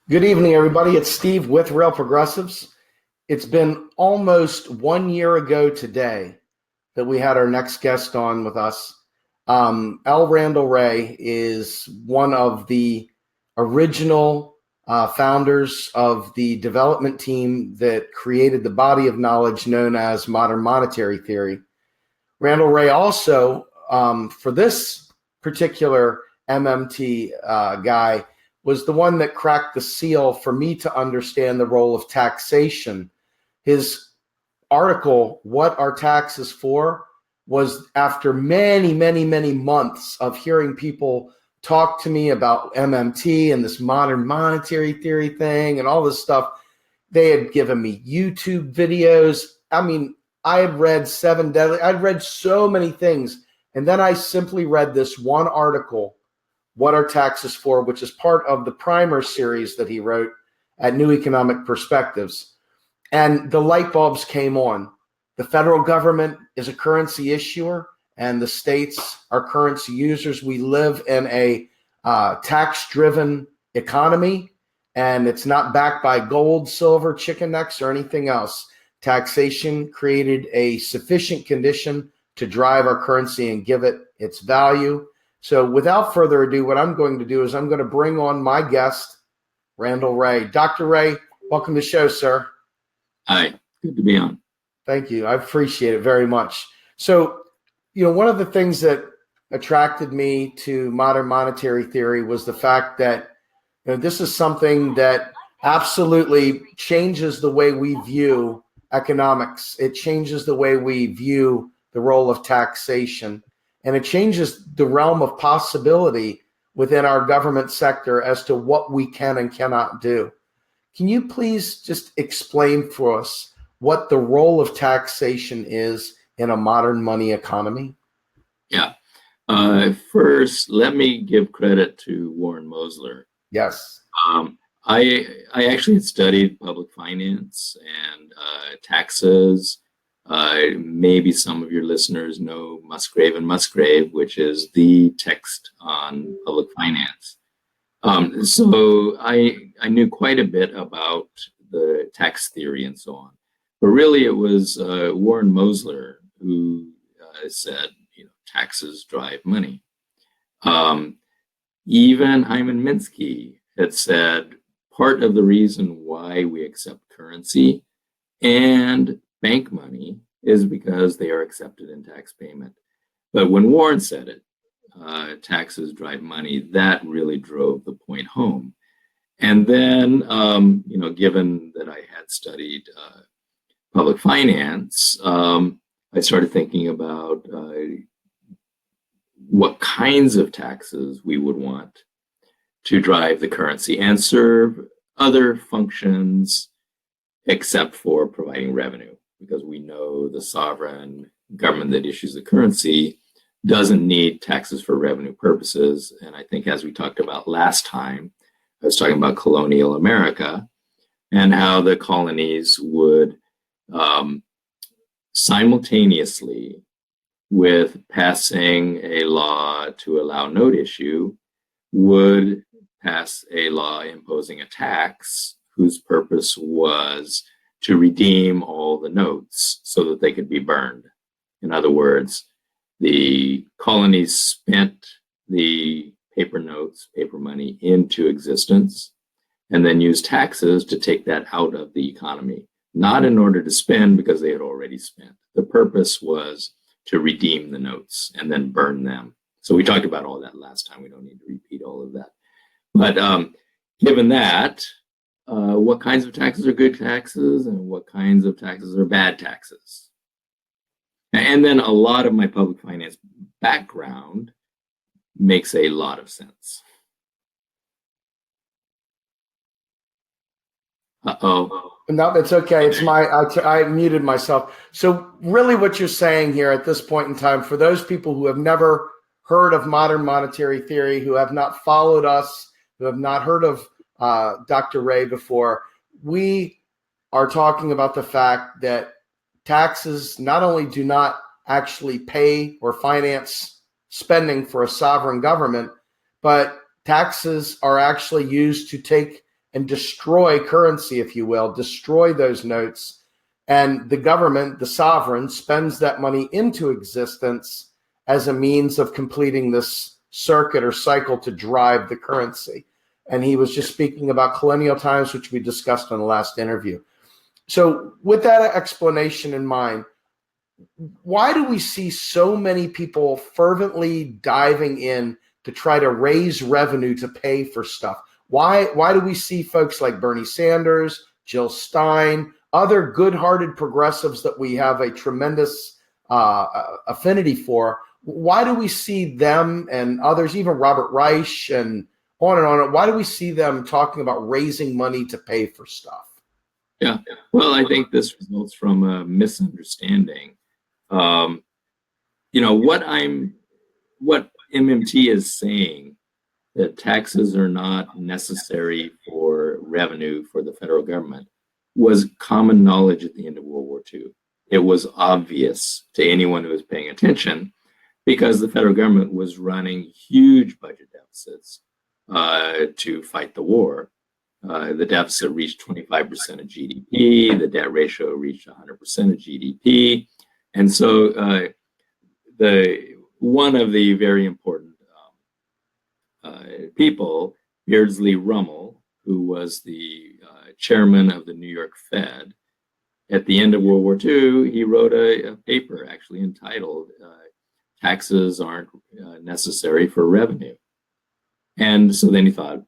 Good evening, everybody. It's Steve with Real Progressives. It's been almost 1 year ago today that we had our next guest on with us. L Randall Wray is one of the original founders of the development team that created the body of knowledge known as modern monetary theory. Randall Wray also, for this particular MMT guy, was the one that cracked the seal for me to understand the role of taxation. His article, What Are Taxes For?, was after many, many, many months of hearing people talk to me about MMT and this modern monetary theory thing and all this stuff. They had given me YouTube videos. I mean, I had read I'd read so many things. And then I simply read this one article, What Are Taxes For?, which is part of the primer series that he wrote at New Economic Perspectives. And the light bulbs came on. The federal government is a currency issuer and the states are currency users. We live in a tax-driven economy, and it's not backed by gold, silver, chicken necks, or anything else. Taxation created a sufficient condition to drive our currency and give it its value. So without further ado, what I'm going to do is I'm going to bring on my guest, Randall Wray. Dr. Wray, welcome to the show, sir. Hi, good to be on. Thank you. I appreciate it very much. So, one of the things that attracted me to modern monetary theory was the fact that this is something that absolutely changes the way we view economics. It changes the way we view the role of taxation, and it changes the realm of possibility within our government sector as to what we can and cannot do. Can you please just explain for us what the role of taxation is in a modern money economy? Yeah. First, let me give credit to Warren Mosler. Yes. I actually studied public finance and taxes. Maybe some of your listeners know Musgrave and Musgrave, which is the text on public finance. So I knew quite a bit about the tax theory and so on. But really, it was Warren Mosler who said, taxes drive money. Even Hyman Minsky had said part of the reason why we accept currency and bank money is because they are accepted in tax payment. But when Warren said it, taxes drive money, that really drove the point home. And then, given that I had studied public finance, I started thinking about what kinds of taxes we would want to drive the currency and serve other functions except for providing revenue, because we know the sovereign government that issues the currency doesn't need taxes for revenue purposes. And I think, as we talked about last time, I was talking about colonial America and how the colonies would simultaneously with passing a law to allow note issue, would pass a law imposing a tax whose purpose was to redeem all the notes so that they could be burned. In other words, the colonies spent the paper notes, paper money into existence, and then used taxes to take that out of the economy, not in order to spend because they had already spent. The purpose was to redeem the notes and then burn them. So we talked about all that last time. We don't need to repeat all of that. But given that, what kinds of taxes are good taxes and what kinds of taxes are bad taxes? And then a lot of my public finance background makes a lot of sense. Uh-oh. No, that's okay. It's I muted myself. So really what you're saying here at this point in time, for those people who have never heard of modern monetary theory, who have not followed us, who have not heard of Dr. Wray before, we are talking about the fact that taxes not only do not actually pay or finance spending for a sovereign government, but taxes are actually used to take and destroy currency, if you will, destroy those notes. And the government, the sovereign, spends that money into existence as a means of completing this circuit or cycle to drive the currency. And he was just speaking about colonial times, which we discussed on the last interview. So with that explanation in mind, why do we see so many people fervently diving in to try to raise revenue to pay for stuff? Why do we see folks like Bernie Sanders, Jill Stein, other good-hearted progressives that we have a tremendous affinity for? Why do we see them and others, even Robert Reich and on and on? Why do we see them talking about raising money to pay for stuff? Yeah, well, I think this results from a misunderstanding. What MMT is saying, that taxes are not necessary for revenue for the federal government, was common knowledge at the end of World War II. It was obvious to anyone who was paying attention because the federal government was running huge budget deficits to fight the war. The deficit reached 25% of GDP. The debt ratio reached 100% of GDP. And so one of the very important people, Beardsley Rummel, who was the chairman of the New York Fed, at the end of World War II, he wrote a paper actually entitled Taxes Aren't Necessary for Revenue. And so then he thought,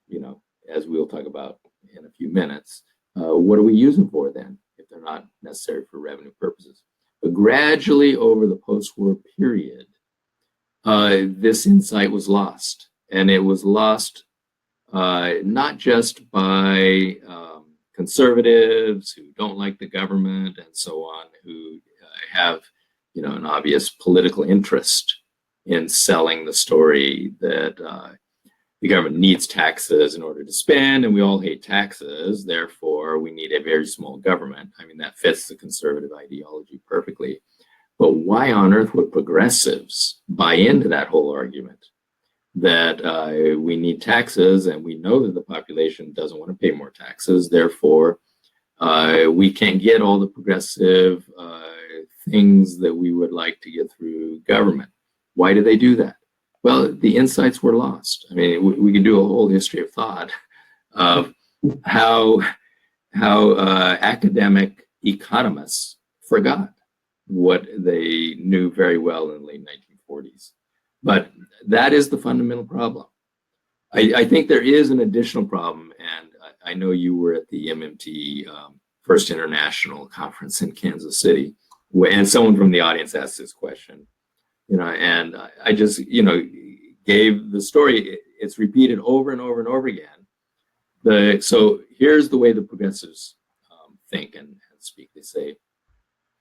as we'll talk about in a few minutes, what do we use them for then if they're not necessary for revenue purposes? But gradually over the post-war period, this insight was lost. And it was lost not just by conservatives who don't like the government and so on, who have an obvious political interest in selling the story that the government needs taxes in order to spend, and we all hate taxes, therefore we need a very small government. I mean, that fits the conservative ideology perfectly. But why on earth would progressives buy into that whole argument that we need taxes and we know that the population doesn't want to pay more taxes, therefore we can't get all the progressive things that we would like to get through government? Why do they do that? Well, the insights were lost. I mean, we could do a whole history of thought of how academic economists forgot what they knew very well in the late 1940s. But that is the fundamental problem. I think there is an additional problem, and I know you were at the MMT First International Conference in Kansas City, and someone from the audience asked this question, and I just, gave the story. It's repeated over and over and over again. So here's the way the progressives think and speak. They say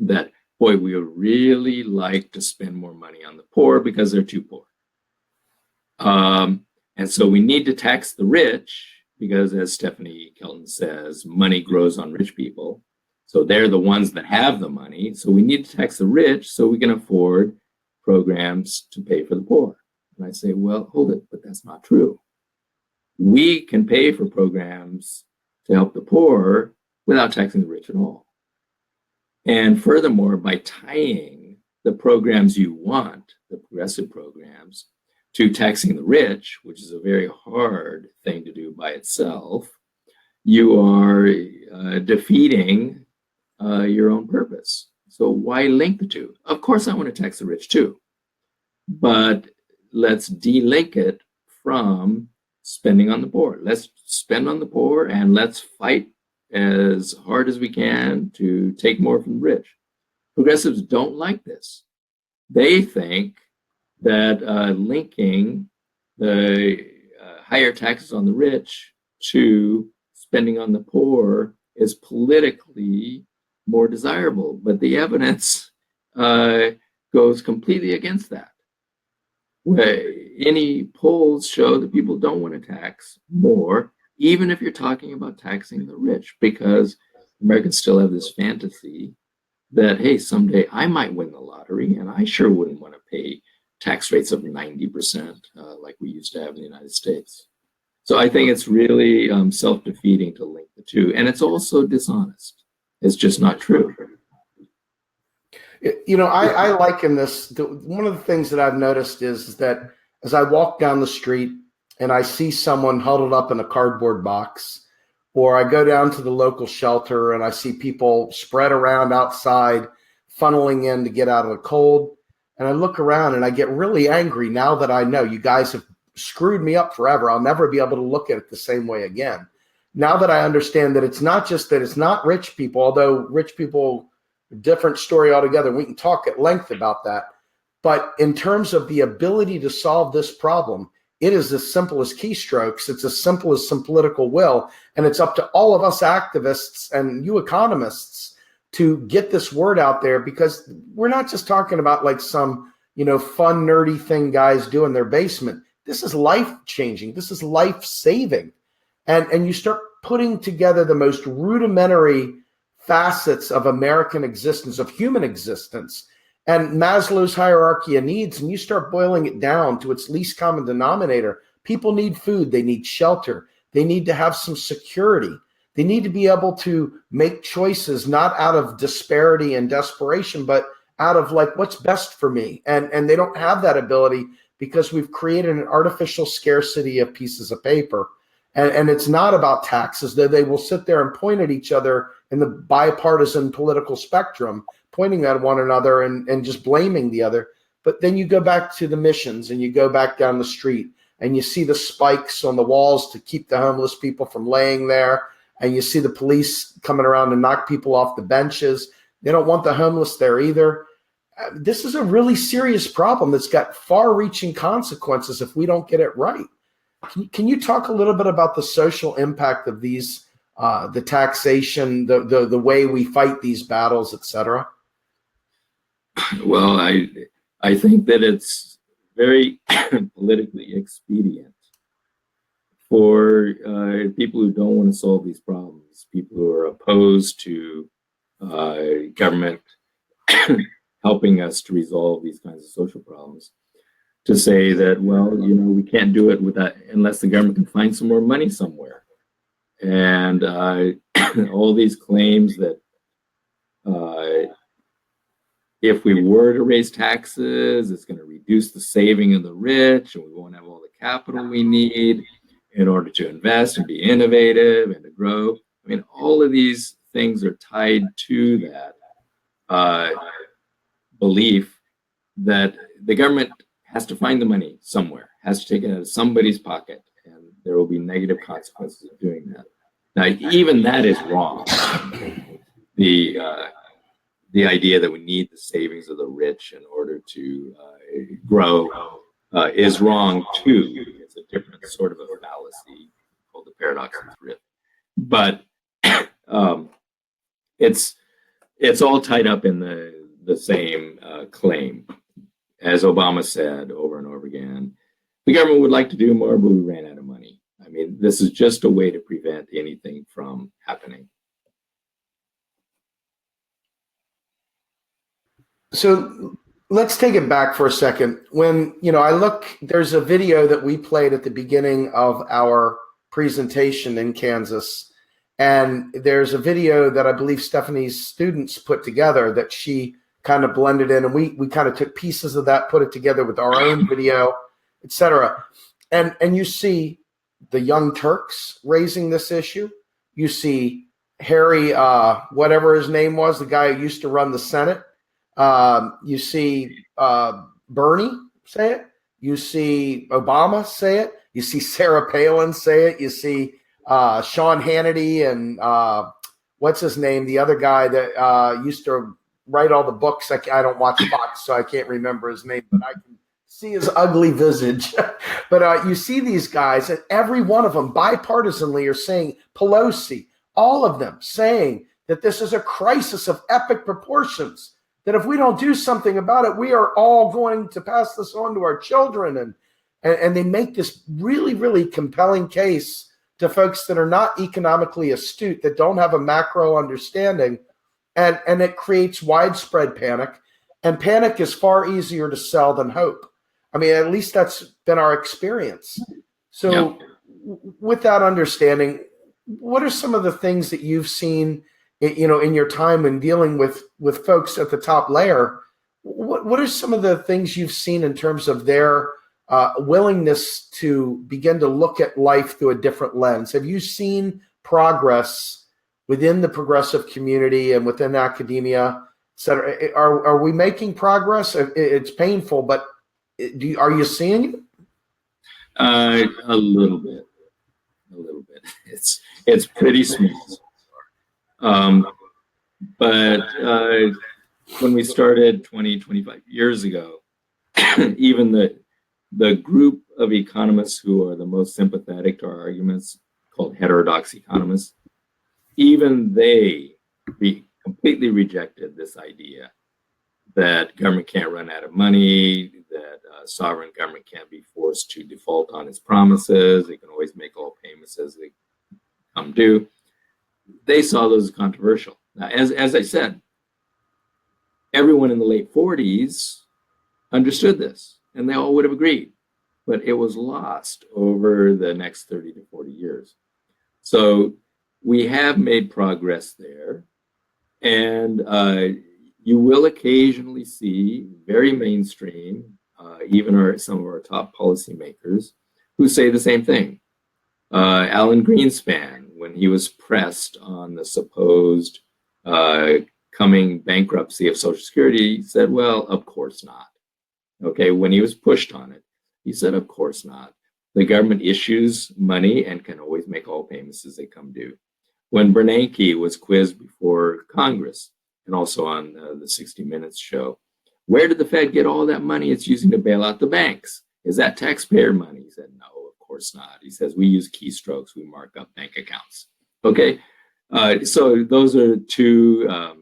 that, boy, we would really like to spend more money on the poor because they're too poor. And so we need to tax the rich because, as Stephanie Kelton says, money grows on rich people. So they're the ones that have the money. So we need to tax the rich so we can afford programs to pay for the poor. And I say, well, hold it, but that's not true. We can pay for programs to help the poor without taxing the rich at all. And furthermore, by tying the programs you want, the progressive programs, to taxing the rich, which is a very hard thing to do by itself, you are defeating your own purpose. So why link the two? Of course, I want to tax the rich too, but let's delink it from spending on the poor. Let's spend on the poor and let's fight as hard as we can to take more from the rich. Progressives don't like this. They think that linking the higher taxes on the rich to spending on the poor is politically more desirable. But the evidence goes completely against that. Any polls show that people don't want to tax more, even if you're talking about taxing the rich, because Americans still have this fantasy that, hey, someday I might win the lottery and I sure wouldn't want to pay tax rates of 90% like we used to have in the United States. So I think it's really self-defeating to link the two. And it's also dishonest. It's just not true. You know, I liken this. One of the things that I've noticed is that as I walk down the street and I see someone huddled up in a cardboard box, or I go down to the local shelter and I see people spread around outside, funneling in to get out of the cold, and I look around and I get really angry now that I know you guys have screwed me up forever. I'll never be able to look at it the same way again. Now that I understand that it's not just that it's not rich people, although rich people, different story altogether. We can talk at length about that. But in terms of the ability to solve this problem, it is as simple as keystrokes. It's as simple as some political will. And it's up to all of us activists and you economists to get this word out there, because we're not just talking about like some, fun, nerdy thing guys do in their basement. This is life changing. This is life saving. And you start putting together the most rudimentary facets of American existence, of human existence, and Maslow's hierarchy of needs, and you start boiling it down to its least common denominator. People need food. They need shelter. They need to have some security. They need to be able to make choices, not out of disparity and desperation, but out of like, what's best for me? And they don't have that ability because we've created an artificial scarcity of pieces of paper. And it's not about taxes. They will sit there and point at each other in the bipartisan political spectrum, pointing at one another and just blaming the other. But then you go back to the missions and you go back down the street and you see the spikes on the walls to keep the homeless people from laying there. And you see the police coming around to knock people off the benches. They don't want the homeless there either. This is a really serious problem that's got far-reaching consequences if we don't get it right. Can you talk a little bit about the social impact of these, the taxation, the way we fight these battles, et cetera? Well, I think that it's very politically expedient for people who don't want to solve these problems, people who are opposed to government helping us to resolve these kinds of social problems, to say that, well, we can't do it without unless the government can find some more money somewhere. And all these claims that if we were to raise taxes, it's going to reduce the saving of the rich, and we won't have all the capital we need in order to invest and be innovative and to grow. I mean, all of these things are tied to that belief that the government has to find the money somewhere, has to take it out of somebody's pocket, and there will be negative consequences of doing that. Now, even that is wrong. The idea that we need the savings of the rich in order to grow is wrong too. It's a different sort of a fallacy called the paradox of thrift. But it's all tied up in the same claim. As Obama said over and over again, the government would like to do more, but we ran out of money. I mean, this is just a way to prevent anything from happening. So let's take it back for a second. When, there's a video that we played at the beginning of our presentation in Kansas. And there's a video that I believe Stephanie's students put together that she kind of blended in, and we kind of took pieces of that, put it together with our own video, et cetera. And you see the Young Turks raising this issue. You see Harry, whatever his name was, the guy who used to run the Senate. You see Bernie say it. You see Obama say it. You see Sarah Palin say it. You see Sean Hannity and what's his name? The other guy that used to write all the books. I don't watch Fox, so I can't remember his name, but I can see his ugly visage. But you see these guys, and every one of them bipartisanly are saying, Pelosi, all of them saying that this is a crisis of epic proportions, that if we don't do something about it, we are all going to pass this on to our children. And they make this really, really compelling case to folks that are not economically astute, that don't have a macro understanding. And it creates widespread panic. And panic is far easier to sell than hope. I mean, at least that's been our experience. So with that understanding, what are some of the things that you've seen, in your time in dealing with folks at the top layer? What are some of the things you've seen in terms of their willingness to begin to look at life through a different lens? Have you seen progress within the progressive community and within academia, et cetera? Are we making progress? It's painful, but are you seeing it? A little bit. It's pretty small. But when we started 25 years ago, even the group of economists who are the most sympathetic to our arguments, called heterodox economists, even they completely rejected this idea that government can't run out of money, that sovereign government can't be forced to default on its promises, it can always make all payments as they come due. They saw those as controversial. Now, as I said, everyone in the late 40s understood this, and they all would have agreed, but it was lost over the next 30 to 40 years. So we have made progress there, and you will occasionally see very mainstream, even some of our top policymakers, who say the same thing. Alan Greenspan, when he was pressed on the supposed coming bankruptcy of Social Security, said, well, of course not. Okay, when he was pushed on it, he said, of course not. The government issues money and can always make all payments as they come due. When Bernanke was quizzed before Congress and also on the 60 Minutes show, where did the Fed get all that money it's using to bail out the banks? Is that taxpayer money? He said, no, of course not. He says, we use keystrokes, we mark up bank accounts. Okay, so those are two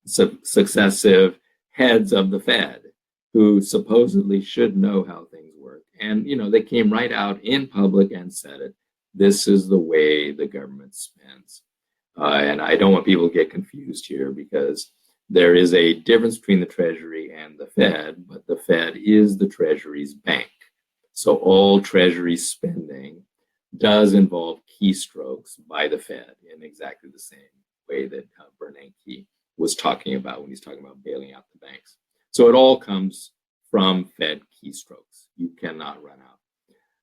successive heads of the Fed who supposedly should know how things work. And, they came right out in public and said it. This is the way the government spends. And I don't want people to get confused here, because there is a difference between the Treasury and the Fed, but the Fed is the Treasury's bank. So all Treasury spending does involve keystrokes by the Fed in exactly the same way that Bernanke was talking about when he's talking about bailing out the banks. So it all comes from Fed keystrokes. You cannot run out.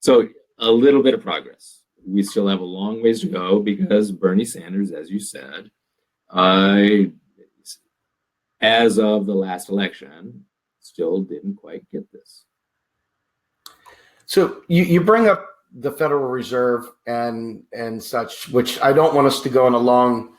So a little bit of progress. We still have a long ways to go, because Bernie Sanders, as you said, as of the last election, still didn't quite get this. So you bring up the Federal Reserve and such, which I don't want us to go on a long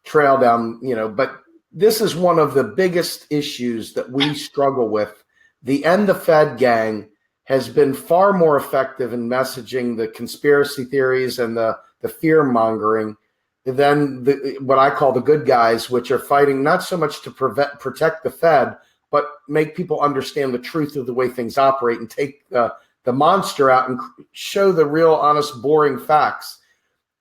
trail down, but this is one of the biggest issues that we struggle with. The End the Fed gang has been far more effective in messaging the conspiracy theories and the fear mongering than what I call the good guys, which are fighting not so much to protect the Fed, but make people understand the truth of the way things operate and take the monster out and show the real, honest, boring facts.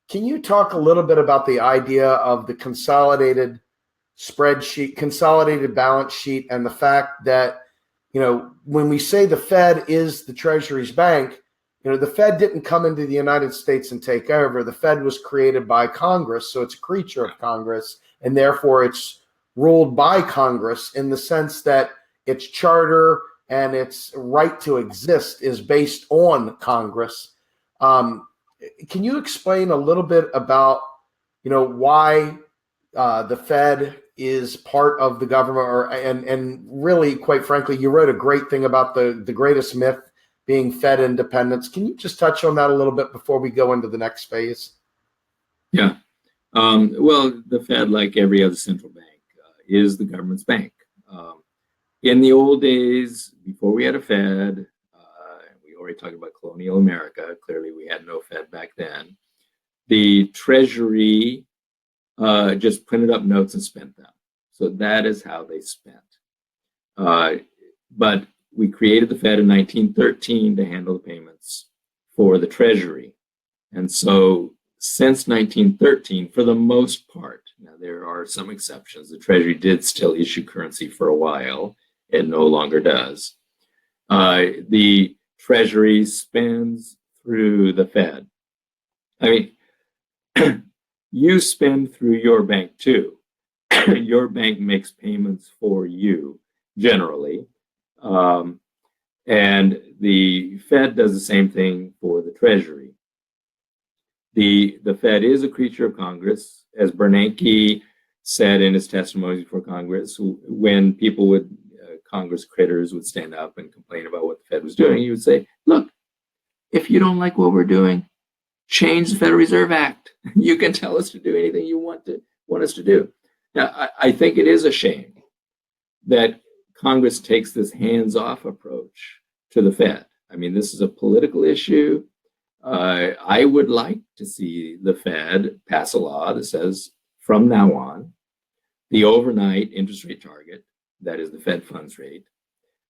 Can you talk a little bit about the idea of the consolidated spreadsheet, consolidated balance sheet, and the fact that, when we say the Fed is the Treasury's bank, the Fed didn't come into the United States and take over. The Fed was created by Congress, so it's a creature of Congress, and therefore it's ruled by Congress in the sense that its charter and its right to exist is based on Congress. Can you explain a little bit about, why the Fed is part of the government, and really, quite frankly, you wrote a great thing about the greatest myth being Fed independence. Can you just touch on that a little bit before we go into the next phase? Yeah. Well, the Fed, like every other central bank, is the government's bank. In the old days, before we had a Fed, we already talked about colonial America. Clearly, we had no Fed back then. The Treasury just printed up notes and spent them. So that is how they spent. But we created the Fed in 1913 to handle the payments for the Treasury. And so since 1913, for the most part, now there are some exceptions, the Treasury did still issue currency for a while. It no longer does. The Treasury spends through the Fed. I mean, you spend through your bank too. Your bank makes payments for you generally. And the Fed does the same thing for the Treasury. The Fed is a creature of Congress, as Bernanke said in his testimony before Congress. When people would, Congress critters would stand up and complain about what the Fed was doing, he would say, look, if you don't like what we're doing, change the Federal Reserve Act. You can tell us to do anything you want us to do. Now, I think it is a shame that Congress takes this hands-off approach to the Fed. I mean, this is a political issue. I would like to see the Fed pass a law that says, from now on, the overnight interest rate target, that is the Fed funds rate,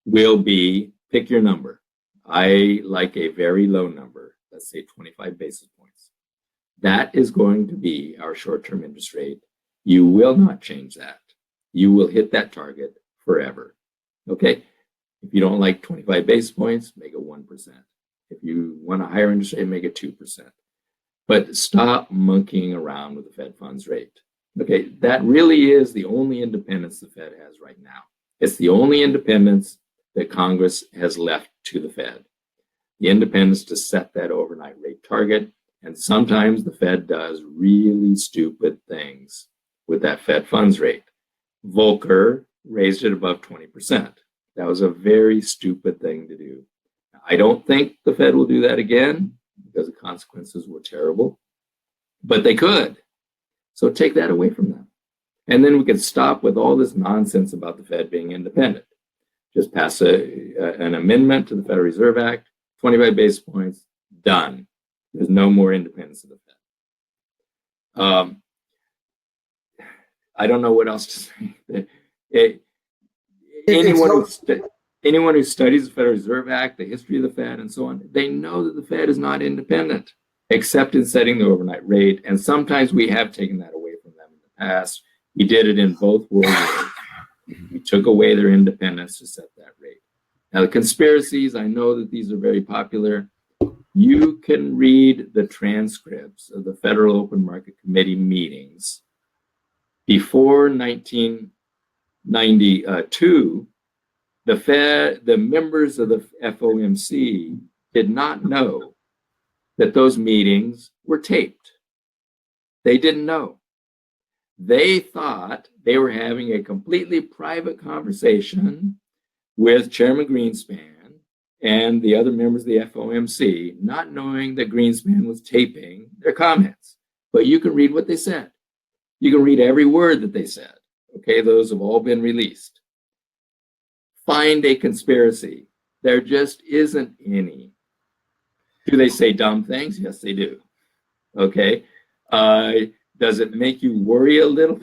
will be, pick your number. I like a very low number, let's say 25 basis points. That is going to be our short-term interest rate. You will not change that. You will hit that target forever. Okay? If you don't like 25 basis points, make it 1%. If you want a higher interest rate, make it 2%. But stop monkeying around with the Fed funds rate. Okay, that really is the only independence the Fed has right now. It's the only independence that Congress has left to the Fed. The independence to set that overnight rate target. And sometimes the Fed does really stupid things with that Fed funds rate. Volcker raised it above 20%. That was a very stupid thing to do. I don't think the Fed will do that again because the consequences were terrible, but they could. So take that away from them. And then we could stop with all this nonsense about the Fed being independent. Just pass an amendment to the Federal Reserve Act, 25 basis points, done. There's no more independence of the Fed. I don't know what else to say. Anyone who studies the Federal Reserve Act, the history of the Fed, and so on, they know that the Fed is not independent, except in setting the overnight rate. And sometimes we have taken that away from them in the past. We did it in both world wars. We took away their independence to set that rate. Now, the conspiracies, I know that these are very popular. You can read the transcripts of the Federal Open Market Committee meetings before 1992. The members of the FOMC did not know that those meetings were taped. They didn't know. They thought they were having a completely private conversation with Chairman Greenspan and the other members of the FOMC, not knowing that Greenspan was taping their comments. But you can read what they said. You can read every word that they said. Okay, those have all been released. Find a conspiracy. There just isn't any. Do they say dumb things? Yes, they do. Okay. Does it make you worry a little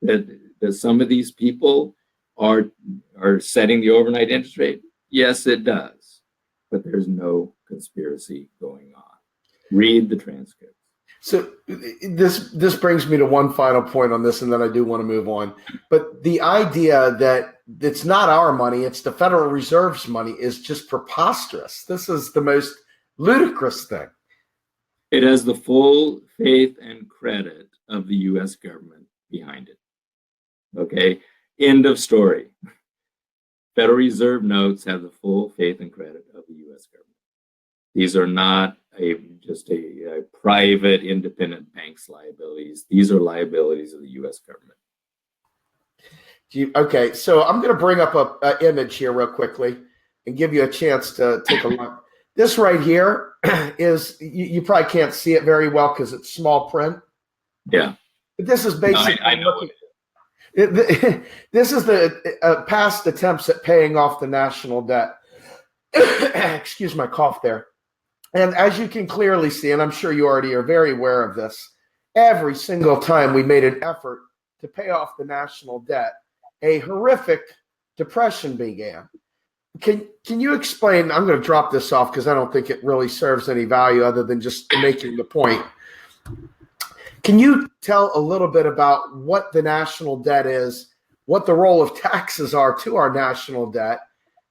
bit that some of these people are setting the overnight interest rate? Yes, it does. But there's no conspiracy going on. Read the transcript. So this brings me to one final point on this, and then I do want to move on. But the idea that it's not our money, it's the Federal Reserve's money, is just preposterous. This is the most ludicrous thing. It has the full faith and credit of the U.S. government behind it. Okay, end of story. Federal Reserve notes have the full faith and credit of the U.S. government. These are not just a private independent bank's liabilities. These are liabilities of the U.S. government. Okay, so I'm going to bring up an image here real quickly and give you a chance to take a look. This right here is, you probably can't see it very well because it's small print. Yeah. But this is basically, I know this is the past attempts at paying off the national debt. Excuse my cough there. And as you can clearly see, and I'm sure you already are very aware of this, every single time we made an effort to pay off the national debt, a horrific depression began. Can you explain? I'm going to drop this off because I don't think it really serves any value other than just making the point. Can you tell a little bit about what the national debt is, what the role of taxes are to our national debt,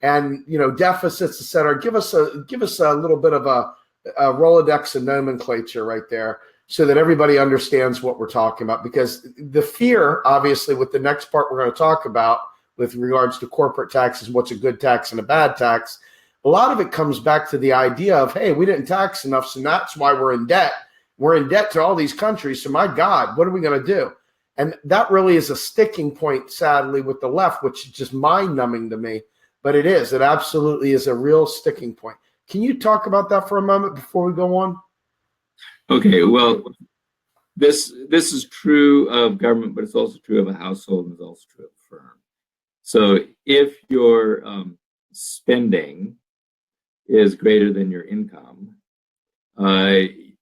and deficits, et cetera? Give us a little bit of a a Rolodex of nomenclature right there so that everybody understands what we're talking about. Because the fear, obviously, with the next part we're going to talk about with regards to corporate taxes, what's a good tax and a bad tax, a lot of it comes back to the idea of, hey, we didn't tax enough, so that's why we're in debt. We're in debt to all these countries, so my God, what are we going to do? And that really is a sticking point, sadly, with the left, which is just mind-numbing to me. But it is. It absolutely is a real sticking point. Can you talk about that for a moment before we go on? Okay, well, this is true of government, but it's also true of a household, and it's also true of a firm. So if your spending is greater than your income,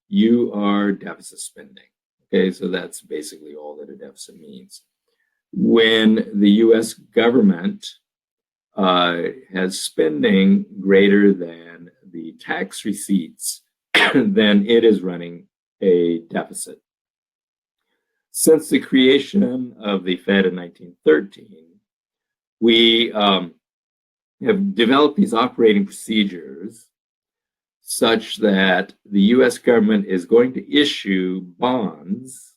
you are deficit spending. Okay, so that's basically all that a deficit means. When the US government has spending greater than the tax receipts, then it is running a deficit. Since the creation of the Fed in 1913, we have developed these operating procedures such that the US government is going to issue bonds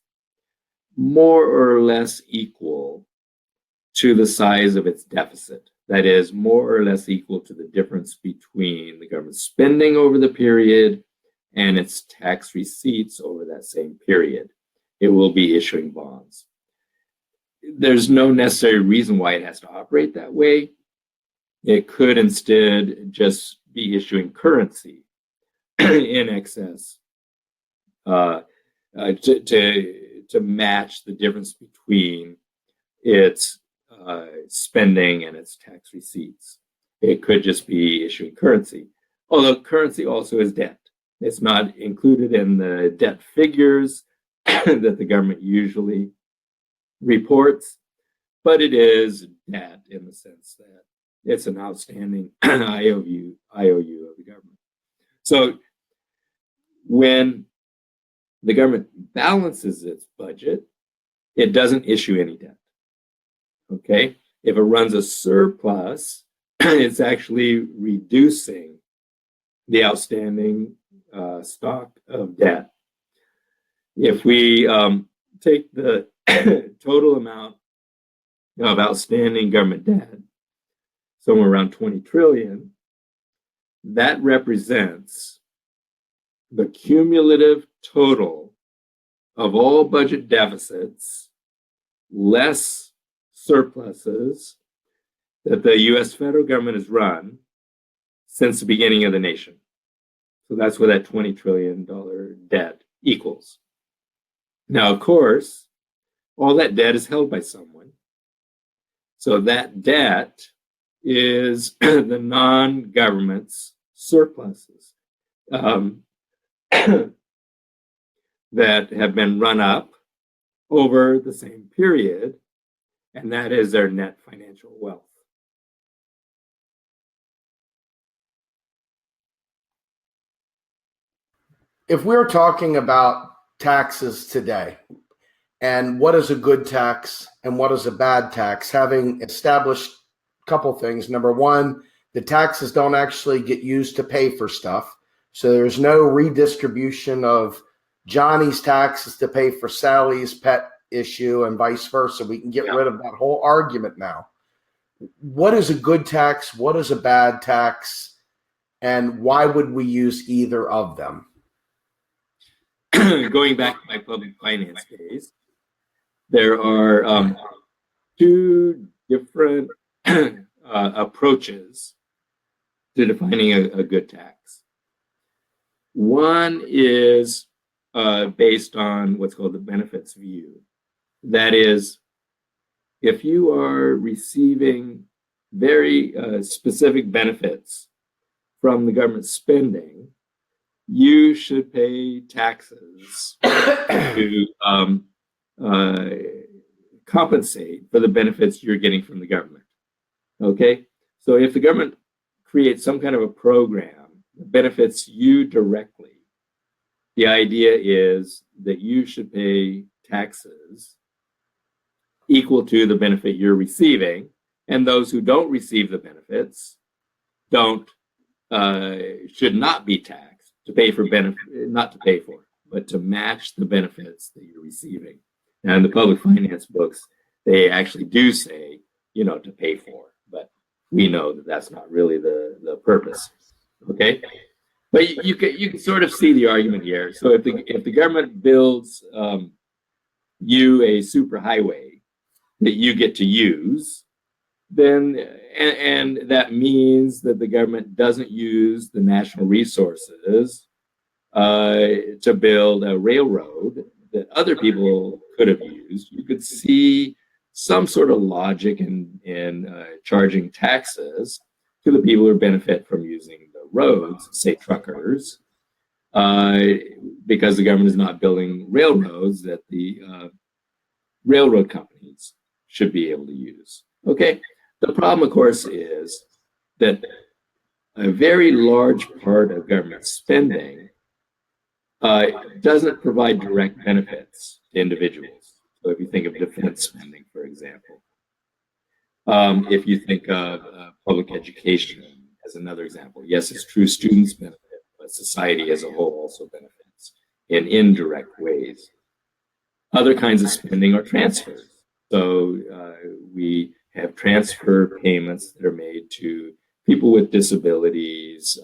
more or less equal to the size of its deficit. That is, more or less equal to the difference between the government's spending over the period and its tax receipts over that same period. It will be issuing bonds. There's no necessary reason why it has to operate that way. It could instead just be issuing currency in excess to match the difference between its spending and its tax receipts. It could just be issuing currency, although currency also is debt. It's not included in the debt figures that the government usually reports, but it is debt in the sense that it's an outstanding IOU of the government. So when the government balances its budget, it doesn't issue any debt. Okay? If it runs a surplus, it's actually reducing the outstanding stock of debt. If we take the total amount of outstanding government debt, somewhere around 20 trillion, that represents the cumulative total of all budget deficits, less surpluses that the US federal government has run since the beginning of the nation. So that's what that $20 trillion debt equals. Now, of course, all that debt is held by someone. So that debt is the non-government's surpluses that have been run up over the same period, and that is their net financial wealth. If we're talking about taxes today, and what is a good tax and what is a bad tax, having established a couple things. Number one, the taxes don't actually get used to pay for stuff. So there's no redistribution of Johnny's taxes to pay for Sally's pet issue and vice versa. We can get rid of that whole argument now. What is a good tax? What is a bad tax? And why would we use either of them? Going back to my public finance days, there are two different approaches to defining a good tax. One is based on what's called the benefits view. That is, if you are receiving very specific benefits from the government spending, you should pay taxes to compensate for the benefits you're getting from the government. Okay? So if the government creates some kind of a program that benefits you directly, the idea is that you should pay taxes equal to the benefit you're receiving, and those who don't receive the benefits should not be taxed to pay for benefit, not to pay for, but to match the benefits that you're receiving. Now, in the public finance books, they actually do say, to pay for, but we know that that's not really the purpose. Okay, but you can sort of see the argument here. So if the government builds you a super highway that you get to use, then and that means that the government doesn't use the national resources to build a railroad that other people could have used. You could see some sort of logic in charging taxes to the people who benefit from using the roads, say truckers, because the government is not building railroads that the railroad companies should be able to use. Okay, the problem, of course, is that a very large part of government spending doesn't provide direct benefits to individuals. So if you think of defense spending, for example, if you think of public education as another example, yes, it's true students benefit, but society as a whole also benefits in indirect ways. Other kinds of spending are transfers. So we have transfer payments that are made to people with disabilities,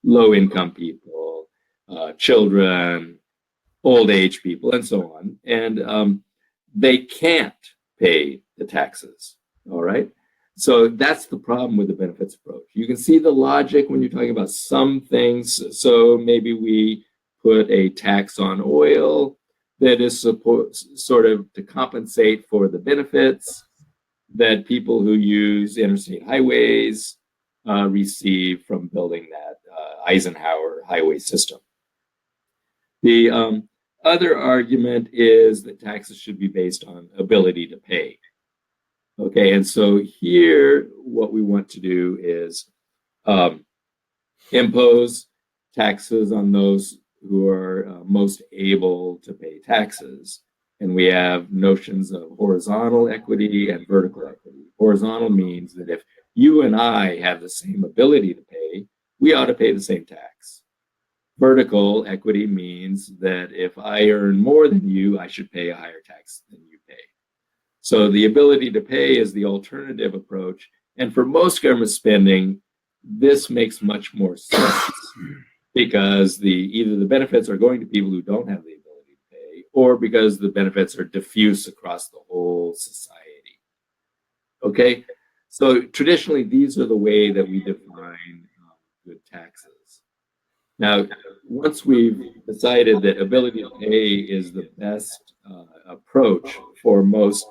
low-income people, children, old age people, and so on. And they can't pay the taxes, all right? So that's the problem with the benefits approach. You can see the logic when you're talking about some things. So maybe we put a tax on oil that is sort of to compensate for the benefits that people who use interstate highways receive from building that Eisenhower highway system. The other argument is that taxes should be based on ability to pay. Okay, and so here what we want to do is impose taxes on those who are most able to pay taxes. And we have notions of horizontal equity and vertical equity. Horizontal means that if you and I have the same ability to pay, we ought to pay the same tax. Vertical equity means that if I earn more than you, I should pay a higher tax than you pay. So the ability to pay is the alternative approach. And for most government spending, this makes much more sense because either the benefits are going to people who don't have the ability to pay, or because the benefits are diffuse across the whole society. Okay, so traditionally, these are the way that we define good taxes. Now, once we've decided that ability to pay is the best approach for most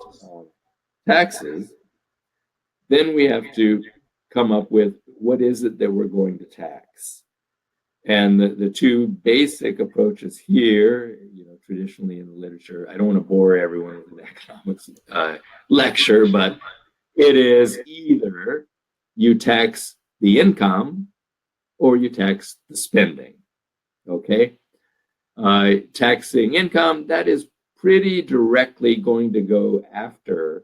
taxes, then we have to come up with what is it that we're going to tax. And the two basic approaches here, traditionally in the literature, I don't want to bore everyone with an economics lecture, but it is either you tax the income or you tax the spending, okay? Taxing income, that is pretty directly going to go after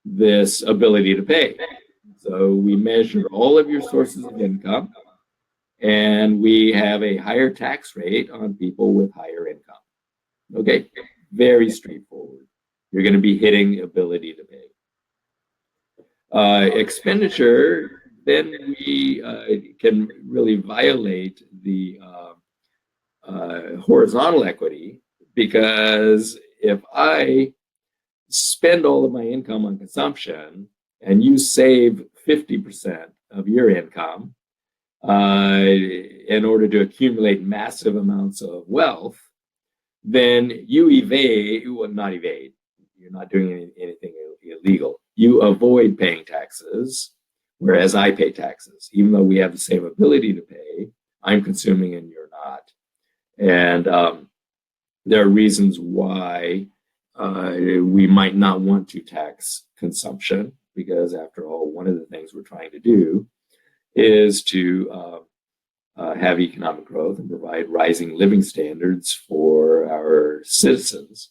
this ability to pay. So we measure all of your sources of income, and we have a higher tax rate on people with higher income. Okay, very straightforward. You're going to be hitting ability to pay. Expenditure, then we can really violate the horizontal equity, because if I spend all of my income on consumption and you save 50% of your income in order to accumulate massive amounts of wealth, then you not evade, you're not doing anything illegal. You avoid paying taxes, whereas I pay taxes. Even though we have the same ability to pay, I'm consuming and you're not. And there are reasons why we might not want to tax consumption, because after all, one of the things we're trying to do is to have economic growth and provide rising living standards for our citizens.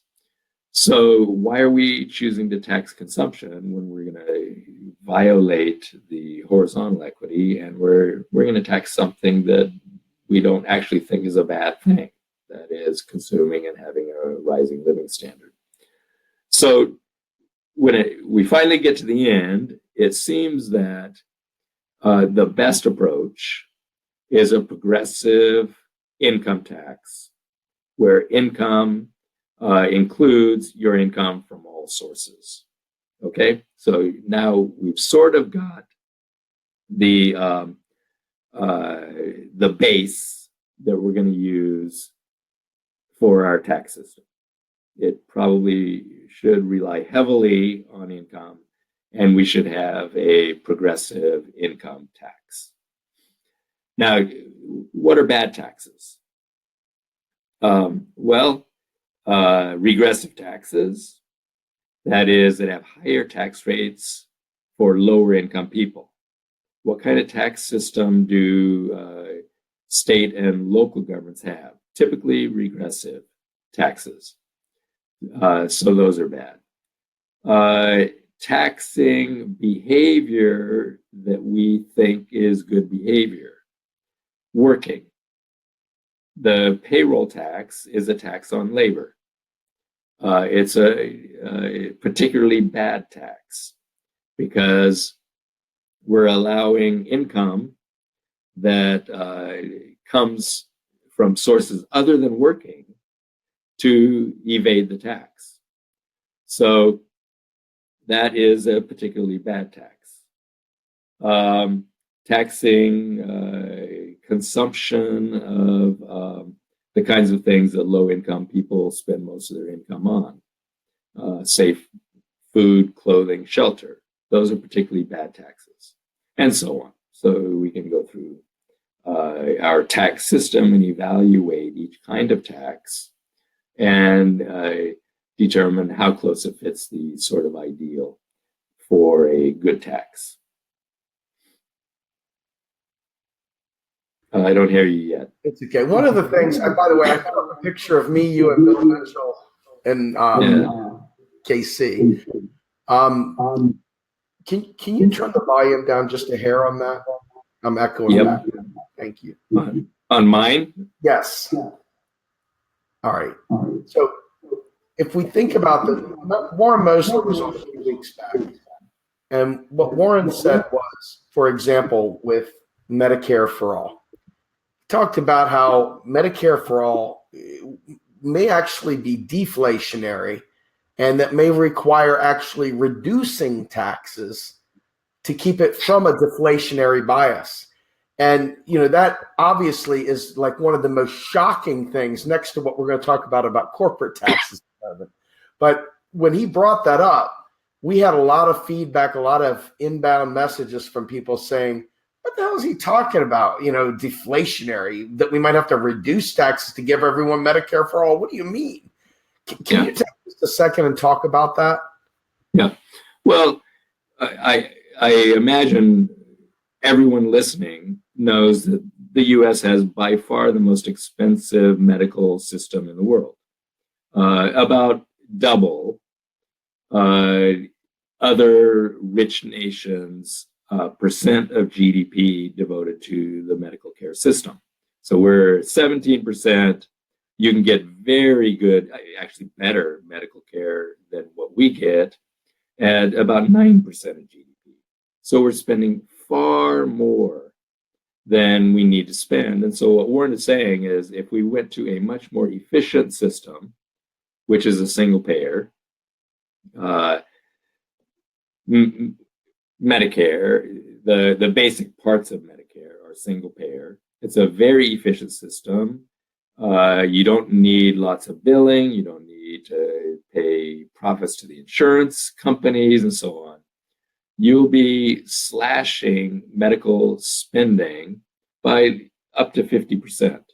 So why are we choosing to tax consumption when we're going to violate the horizontal equity, and we're going to tax something that we don't actually think is a bad thing. That is consuming and having a rising living standard. So when we finally get to the end, it seems that the best approach is a progressive income tax, where income includes your income from all sources. Okay, so now we've sort of got the base that we're going to use for our tax system. It probably should rely heavily on income, and we should have a progressive income tax. Now, what are bad taxes? Regressive taxes, that is, that have higher tax rates for lower income people. What kind of tax system do state and local governments have? Typically regressive taxes. So those are bad. Taxing behavior that we think is good behavior. Working. The payroll tax is a tax on labor. It's a particularly bad tax because we're allowing income that comes from sources other than working to evade the tax. So that is a particularly bad tax. Taxing consumption of the kinds of things that low-income people spend most of their income on, safe food, clothing, shelter. Those are particularly bad taxes, and so on. So we can go through our tax system and evaluate each kind of tax and determine how close it fits the sort of ideal for a good tax. I don't hear you yet. It's okay. One of the things, by the way, I have a picture of me, you, and Bill Mitchell and KC. Can you turn the volume down just a hair on that? I'm echoing back. Thank you. On mine? Yes. All right. So if we think about Warren Mosley was on a few weeks back, and what Warren said was, for example, with Medicare for All, talked about how Medicare for All may actually be deflationary and that may require actually reducing taxes to keep it from a deflationary bias. And, that obviously is like one of the most shocking things next to what we're going to talk about corporate taxes. But when he brought that up, we had a lot of feedback, a lot of inbound messages from people saying, what the hell is he talking about? Deflationary, that we might have to reduce taxes to give everyone Medicare for all. What do you mean? Can you take just a second and talk about that? Yeah. Well, I imagine everyone listening knows that the U.S. has by far the most expensive medical system in the world, about double other rich nations' percent of GDP devoted to the medical care system. So we're 17%. You can get very good, actually better medical care than what we get at about 9% of GDP. So we're spending far more than we need to spend. And so what Warren is saying is if we went to a much more efficient system, which is a single payer, Medicare, the basic parts of Medicare are single payer. It's a very efficient system. You don't need lots of billing. You don't need to pay profits to the insurance companies and so on. You'll be slashing medical spending by up to 50%.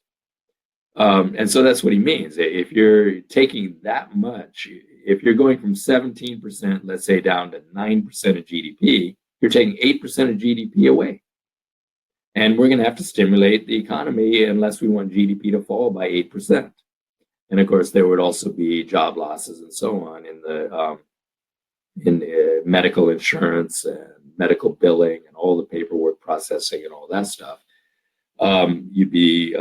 And so that's what he means. If you're taking that much, if you're going from 17%, let's say, down to 9% of GDP, you're taking 8% of GDP away. And we're going to have to stimulate the economy unless we want GDP to fall by 8%. And of course, there would also be job losses and so on in the medical insurance and medical billing and all the paperwork processing and all that stuff. you'd be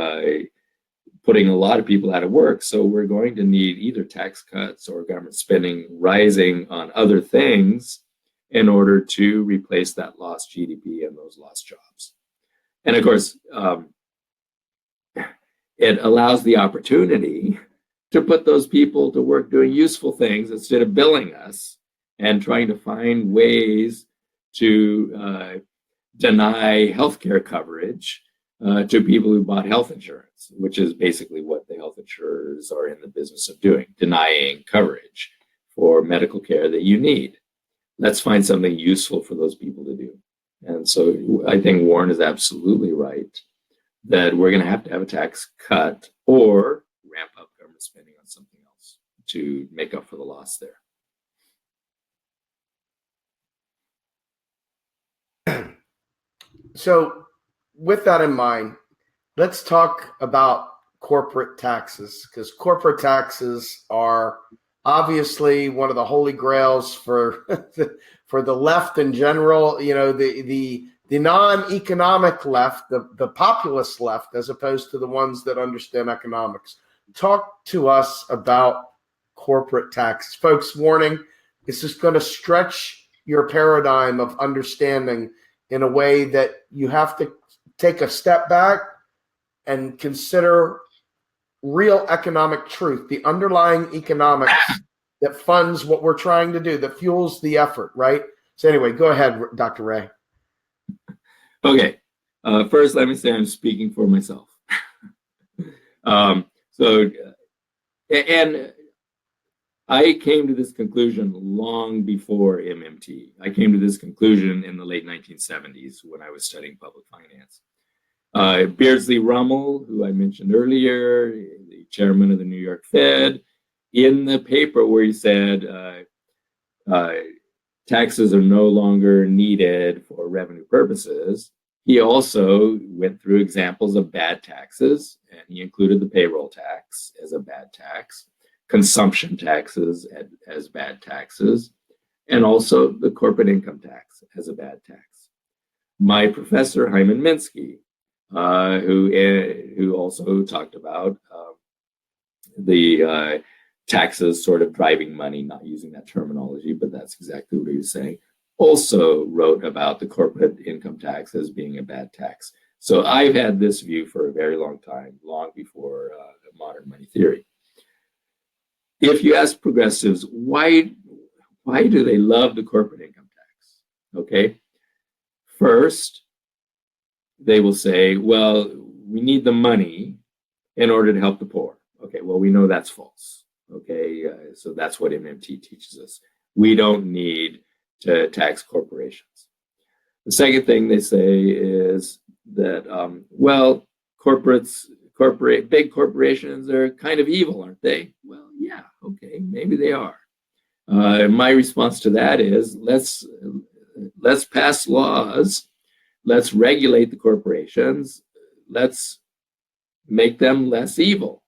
putting a lot of people out of work. So we're going to need either tax cuts or government spending rising on other things in order to replace that lost GDP and those lost jobs. And of course, it allows the opportunity to put those people to work doing useful things instead of billing us and trying to find ways to deny healthcare coverage to people who bought health insurance, which is basically what the health insurers are in the business of doing, denying coverage for medical care that you need. Let's find something useful for those people to do. And so I think Warren is absolutely right that we're going to have a tax cut or ramp up government spending on something else to make up for the loss there. So, with that in mind, let's talk about corporate taxes, because corporate taxes are obviously one of the holy grails for for the left in general. You know, the non-economic left, the populist left, as opposed to the ones that understand economics. Talk to us about corporate taxes, folks. Warning: this is going to stretch your paradigm of understanding in a way that you have to take a step back and consider real economic truth, the underlying economics that funds what we're trying to do, that fuels the effort, right? So anyway, go ahead, Dr. Wray. Okay. First, let me say I'm speaking for myself. And I came to this conclusion long before MMT. I came to this conclusion in the late 1970s when I was studying public finance. Beardsley Rummel, who I mentioned earlier, the chairman of the New York Fed, in the paper where he said taxes are no longer needed for revenue purposes, he also went through examples of bad taxes, and he included the payroll tax as a bad tax, consumption taxes as bad taxes, and also the corporate income tax as a bad tax. My professor, Hyman Minsky, who also talked about the taxes sort of driving money, not using that terminology, but that's exactly what he was saying, also wrote about the corporate income tax as being a bad tax. So I've had this view for a very long time, long before modern money theory. If you ask progressives, why do they love the corporate income tax? Okay, first, they will say, well, we need the money in order to help the poor. Okay, well, we know that's false. Okay, so that's what MMT teaches us. We don't need to tax corporations. The second thing they say is that, well, big corporations are kind of evil, aren't they? Well, yeah, okay, maybe they are. My response to that is let's pass laws, let's regulate the corporations, let's make them less evil.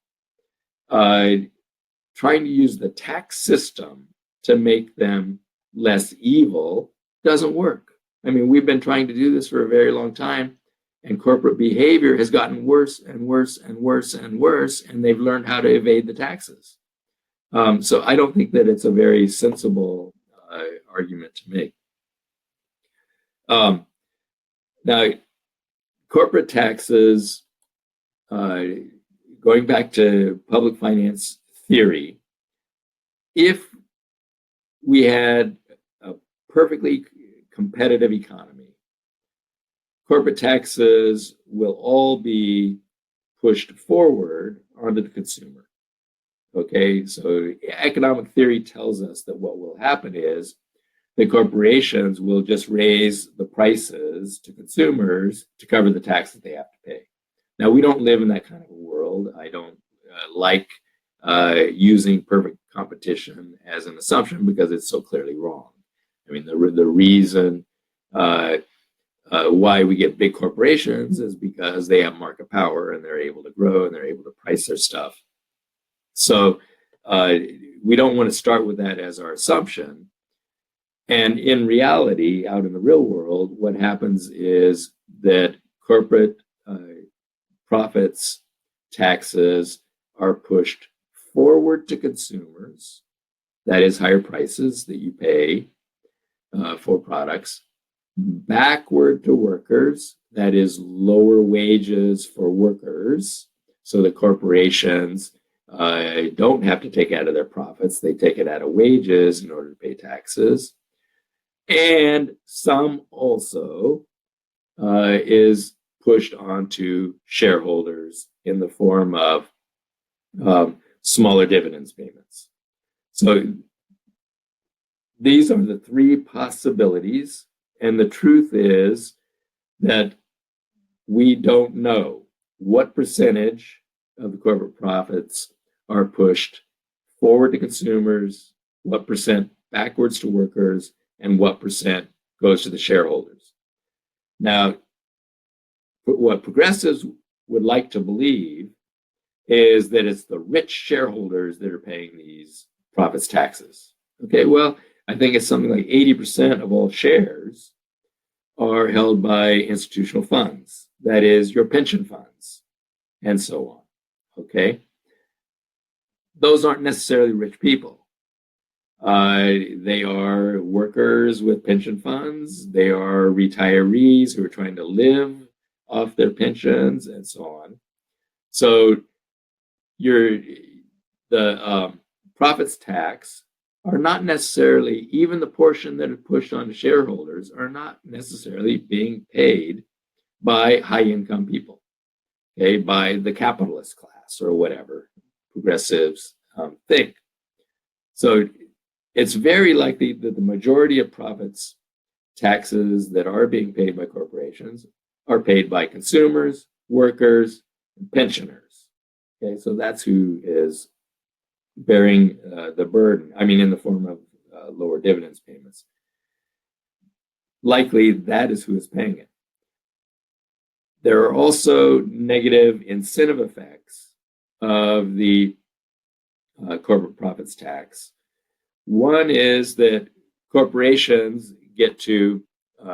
Trying to use the tax system to make them less evil doesn't work. I mean, we've been trying to do this for a very long time, and corporate behavior has gotten worse and worse and worse and worse, and they've learned how to evade the taxes. So I don't think that it's a very sensible argument to make. Now, corporate taxes, going back to public finance theory, if we had a perfectly competitive economy, corporate taxes will all be pushed forward onto the consumer. Okay, so economic theory tells us that what will happen is the corporations will just raise the prices to consumers to cover the tax that they have to pay. Now, we don't live in that kind of a world. I don't like using perfect competition as an assumption because it's so clearly wrong. I mean, the reason why we get big corporations is because they have market power and they're able to grow and they're able to price their stuff. So we don't want to start with that as our assumption. And in reality, out in the real world, what happens is that corporate profits taxes are pushed forward to consumers, that is higher prices that you pay for products, backward to workers, that is lower wages for workers, so the corporations don't have to take out of their profits, they take it out of wages in order to pay taxes. And some also is pushed onto shareholders in the form of smaller dividends payments. So these are the three possibilities. And the truth is that we don't know what percentage of the corporate profits are pushed forward to consumers, what percent backwards to workers, and what percent goes to the shareholders. Now, what progressives would like to believe is that it's the rich shareholders that are paying these profits taxes. Okay, well, I think it's something like 80% of all shares are held by institutional funds, that is, your pension funds, and so on. Okay, those aren't necessarily rich people. They are workers with pension funds. They are retirees who are trying to live off their pensions and so on. So the profits tax are not necessarily, even the portion that is pushed on to shareholders, are not necessarily being paid by high income people, okay, by the capitalist class or whatever progressives think. So it's very likely that the majority of profits taxes that are being paid by corporations are paid by consumers, workers, and pensioners. Okay, so that's who is bearing the burden, I mean, in the form of lower dividends payments. Likely that is who is paying it. There are also negative incentive effects of the corporate profits tax. One is that corporations get to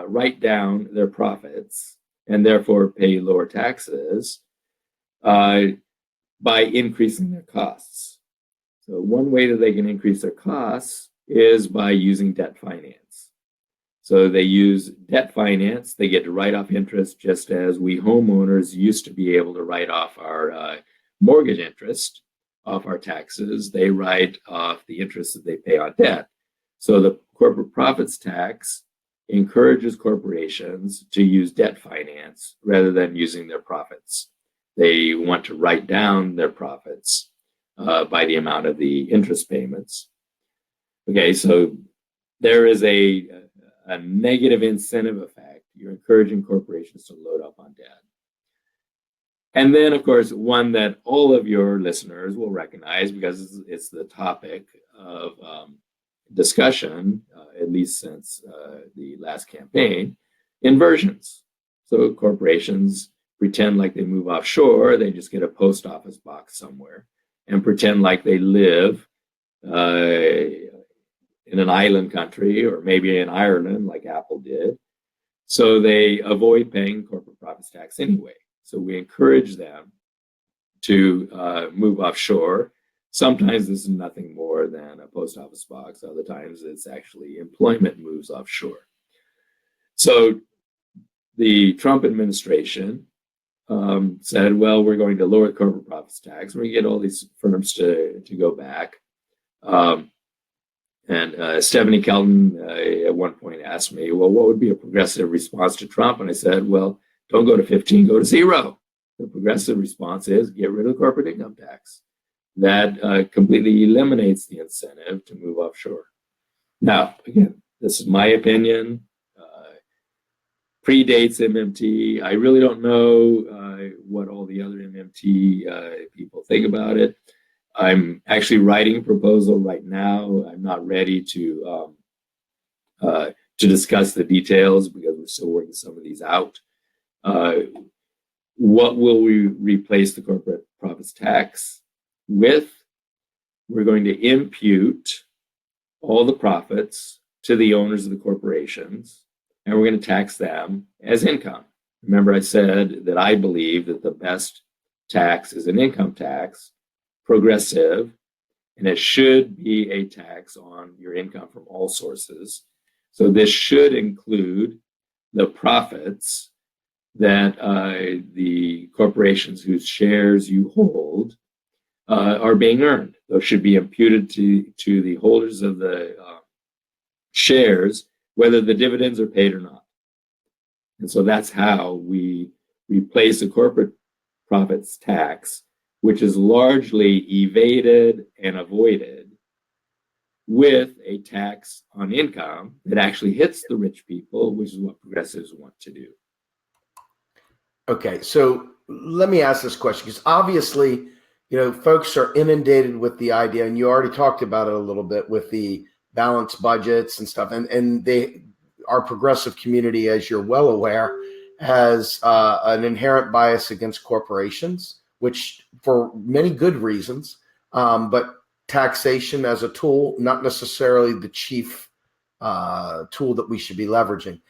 write down their profits and therefore pay lower taxes by increasing their costs. So one way that they can increase their costs is by using debt finance. So they use debt finance, they get to write off interest just as we homeowners used to be able to write off our mortgage interest off our taxes. They write off the interest that they pay on debt. So the corporate profits tax encourages corporations to use debt finance rather than using their profits. They want to write down their profits by the amount of the interest payments. Okay, so there is a negative incentive effect. You're encouraging corporations to load up on debt. And then, of course, one that all of your listeners will recognize because it's the topic of discussion, at least since the last campaign, inversions. So corporations pretend like they move offshore, they just get a post office box somewhere and pretend like they live in an island country or maybe in Ireland like Apple did. So they avoid paying corporate profits tax anyway. So we encourage them to move offshore. Sometimes this is nothing more than a post office box. Other times it's actually employment moves offshore. So the Trump administration said, well, we're going to lower the corporate profits tax. We're going to get all these firms to go back. And Stephanie Kelton at one point asked me, well, what would be a progressive response to Trump? And I said, well, don't go to 15, go to 0. The progressive response is get rid of the corporate income tax. That completely eliminates the incentive to move offshore. Now, again, this is my opinion. Predates MMT. I really don't know what all the other MMT people think about it. I'm actually writing a proposal right now. I'm not ready to discuss the details because we're still working some of these out. What will we replace the corporate profits tax with? We're going to impute all the profits to the owners of the corporations, and we're going to tax them as income. Remember, I said that I believe that the best tax is an income tax, progressive, and it should be a tax on your income from all sources. So this should include the profits that the corporations whose shares you hold are being earned. Those should be imputed to the holders of the shares, whether the dividends are paid or not. And so that's how we replace a corporate profits tax, which is largely evaded and avoided, with a tax on income that actually hits the rich people, which is what progressives want to do. Okay, so let me ask this question, because obviously, folks are inundated with the idea, and you already talked about it a little bit with the balanced budgets and stuff, and our progressive community, as you're well aware, has an inherent bias against corporations, which for many good reasons, but taxation as a tool, not necessarily the chief tool that we should be leveraging.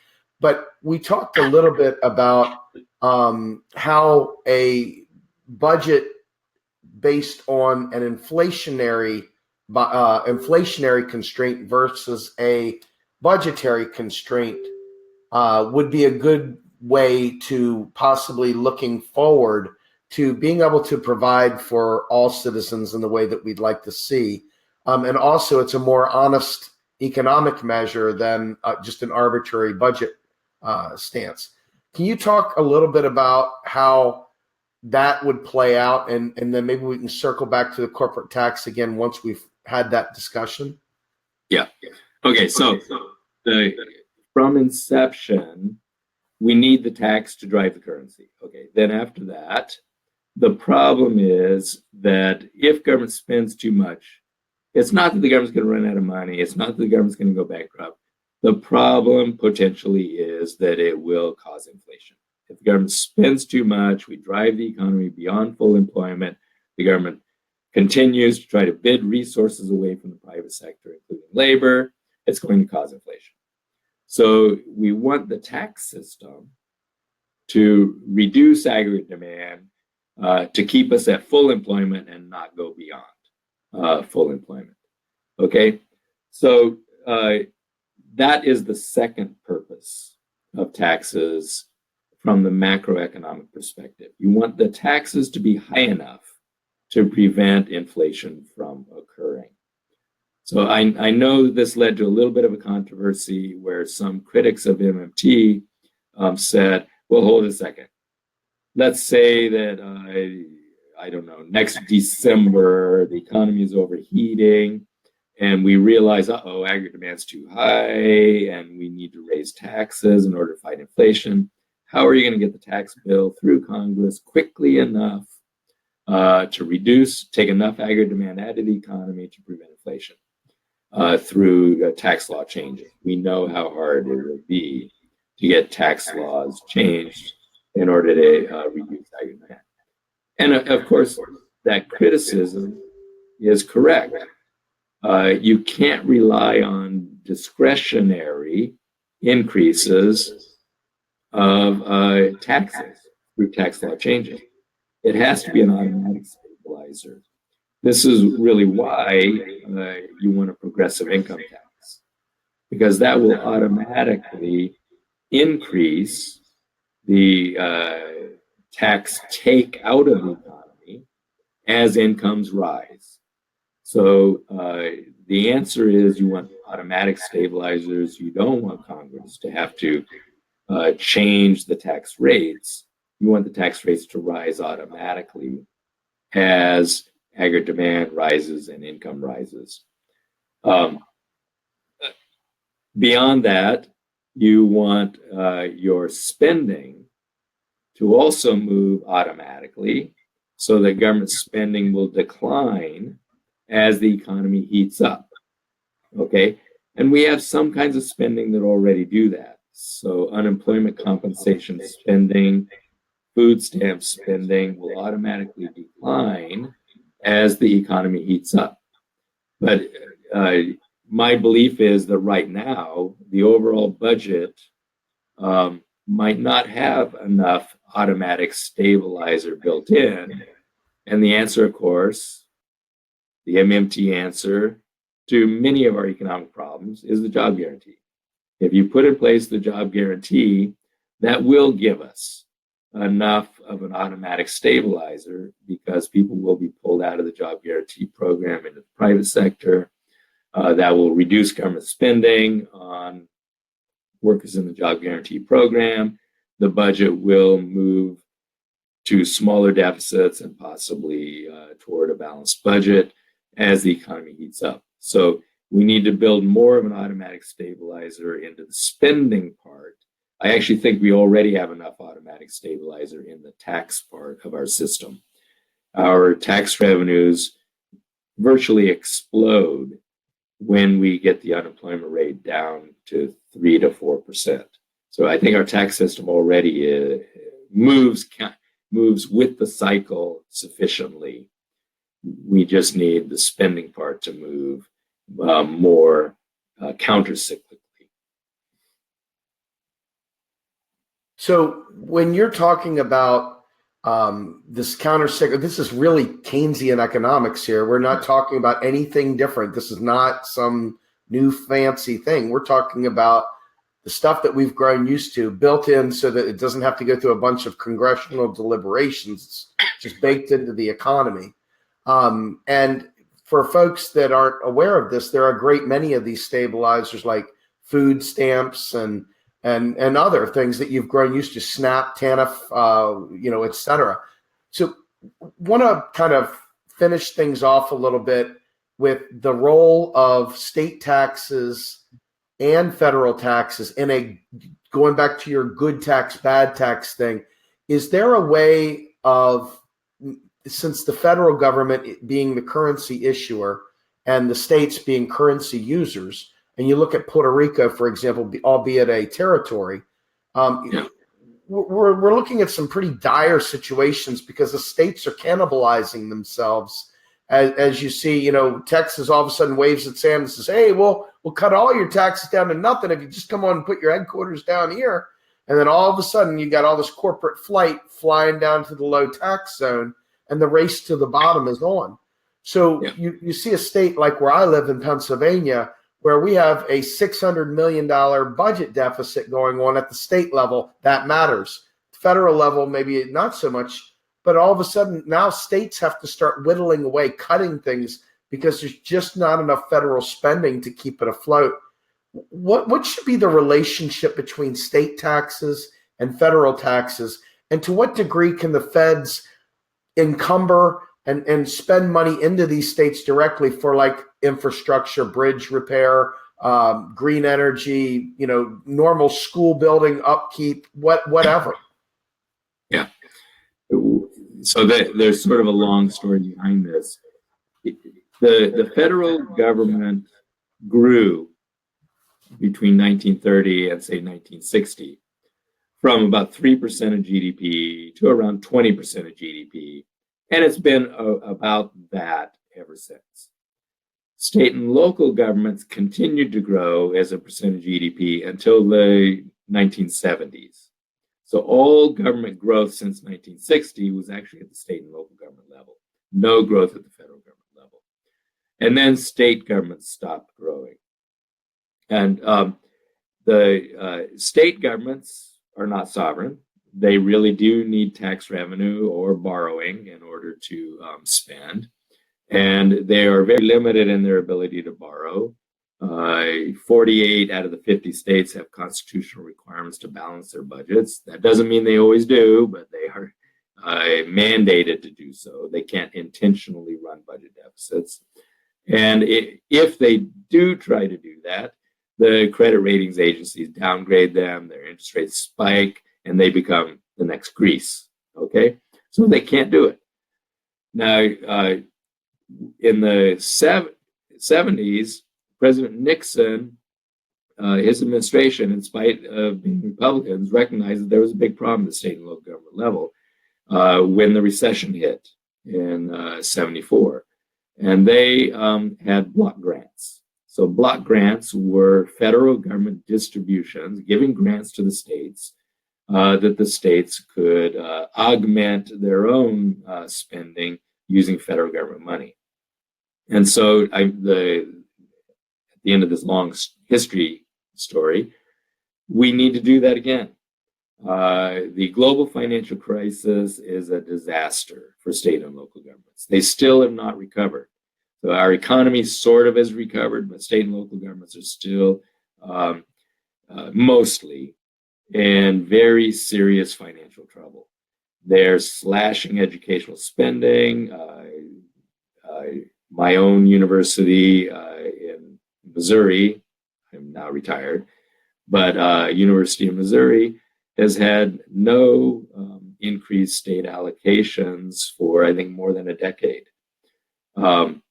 But we talked a little bit about how a budget based on an inflationary constraint versus a budgetary constraint would be a good way to possibly looking forward to being able to provide for all citizens in the way that we'd like to see. And also, it's a more honest economic measure than just an arbitrary budget stance. Can you talk a little bit about how that would play out, and then maybe we can circle back to the corporate tax again once we've had that discussion? Yeah. Okay, so from inception, we need the tax to drive the currency. Okay, then after that, the problem is that if government spends too much, it's not that the government's going to run out of money. It's not that the government's going to go bankrupt. The problem potentially is that it will cause inflation. If the government spends too much, we drive the economy beyond full employment. The government continues to try to bid resources away from the private sector, including labor. It's going to cause inflation. So we want the tax system to reduce aggregate demand, to keep us at full employment and not go beyond full employment. Okay, so that is the second purpose of taxes from the macroeconomic perspective. You want the taxes to be high enough to prevent inflation from occurring. So I know this led to a little bit of a controversy where some critics of MMT said, well, hold a second. Let's say that, I don't know, next December, the economy is overheating and we realize, aggregate demand's too high and we need to raise taxes in order to fight inflation. How are you going to get the tax bill through Congress quickly enough to take enough aggregate demand out of the economy to prevent inflation through tax law changes? We know how hard it would be to get tax laws changed in order to reduce aggregate demand. And of course, that criticism is correct. You can't rely on discretionary increases of taxes through tax law changes. It has to be an automatic stabilizer. This is really why you want a progressive income tax, because that will automatically increase the tax take out of the economy as incomes rise. So the answer is you want automatic stabilizers. You don't want Congress to have to change the tax rates. You want the tax rates to rise automatically as aggregate demand rises and income rises. Beyond that, you want your spending to also move automatically so that government spending will decline as the economy heats up. Okay, and we have some kinds of spending that already do that. So unemployment compensation spending, food stamp spending will automatically decline as the economy heats up. But my belief is that right now, the overall budget might not have enough automatic stabilizer built in? And the answer, of course, the MMT answer to many of our economic problems is the job guarantee. If you put in place the job guarantee, that will give us enough of an automatic stabilizer, because people will be pulled out of the job guarantee program into the private sector. That will reduce government spending on workers in the job guarantee program. The budget will move to smaller deficits and possibly toward a balanced budget as the economy heats up. So we need to build more of an automatic stabilizer into the spending part. I actually think we already have enough automatic stabilizer in the tax part of our system. Our tax revenues virtually explode when we get the unemployment rate down to 3 to 4%. So I think our tax system already moves with the cycle sufficiently. We just need the spending part to move more countercyclically. So when you're talking about this countercyclical, this is really Keynesian economics here. We're not talking about anything different. This is not some new fancy thing. We're talking about the stuff that we've grown used to, built in so that it doesn't have to go through a bunch of congressional deliberations. It's just baked into the economy. And for folks that aren't aware of this, there are a great many of these stabilizers like food stamps and other things that you've grown used to, SNAP, TANF, et cetera. So want to kind of finish things off a little bit with the role of state taxes and federal taxes in going back to your good tax, bad tax thing. Is there a way of, since the federal government being the currency issuer and the states being currency users, and you look at Puerto Rico, for example, albeit a territory, we're looking at some pretty dire situations because the states are cannibalizing themselves. As you see, Texas all of a sudden waves its hand and says, hey, we'll cut all your taxes down to nothing if you just come on and put your headquarters down here. And then all of a sudden you got all this corporate flight flying down to the low tax zone, and the race to the bottom is on. So you see a state like where I live in Pennsylvania, where we have a $600 million budget deficit going on at the state level. That matters. Federal level, maybe not so much, but all of a sudden now states have to start whittling away, cutting things because there's just not enough federal spending to keep it afloat. What should be the relationship between state taxes and federal taxes? And to what degree can the feds encumber and spend money into these states directly for like infrastructure, bridge repair, green energy, normal school building upkeep, whatever? Yeah. So there's sort of a long story behind this. The federal government grew between 1930 and say 1960 from about 3% of GDP to around 20% of GDP. And it's been about that ever since. State and local governments continued to grow as a percent of GDP until the 1970s. So all government growth since 1960 was actually at the state and local government level. No growth at the federal government level. And then state governments stopped growing. And the state governments are not sovereign. They really do need tax revenue or borrowing in order to spend. And they are very limited in their ability to borrow. 48 out of the 50 states have constitutional requirements to balance their budgets. That doesn't mean they always do, but they are mandated to do so. They can't intentionally run budget deficits. And if they do try to do that, the credit ratings agencies downgrade them, their interest rates spike, and they become the next Greece, okay? So they can't do it. Now, in the 70s, President Nixon, his administration, in spite of being Republicans, recognized that there was a big problem at the state and local government level when the recession hit in 74. And they had block grants. So block grants were federal government distributions, giving grants to the states that the states could augment their own spending using federal government money. And so at the end of this long history story, we need to do that again. The global financial crisis is a disaster for state and local governments. They still have not recovered. So our economy sort of has recovered, but state and local governments are still mostly in very serious financial trouble. They're slashing educational spending. My own university in Missouri, I'm now retired, but University of Missouri has had no increased state allocations for, I think, more than a decade. In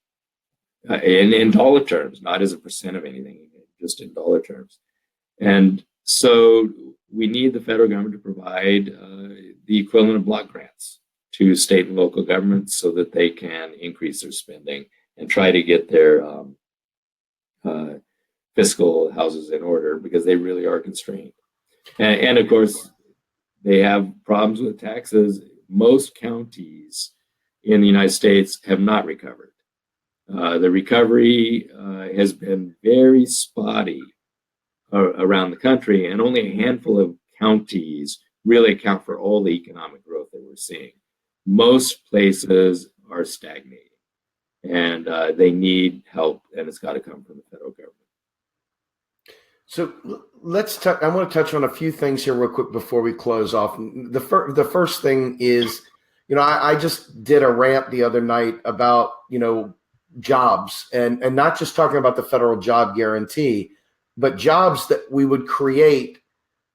dollar terms, not as a percent of anything, just in dollar terms. And so we need the federal government to provide the equivalent of block grants to state and local governments so that they can increase their spending and try to get their fiscal houses in order, because they really are constrained. And of course, they have problems with taxes. Most counties in the United States have not recovered. The recovery has been very spotty around the country, and only a handful of counties really account for all the economic growth that we're seeing. Most places are stagnating, and they need help, and it's got to come from the federal government. So I want to touch on a few things here real quick before we close off. The first thing is, I just did a rant the other night about, jobs, and not just talking about the federal job guarantee, but jobs that we would create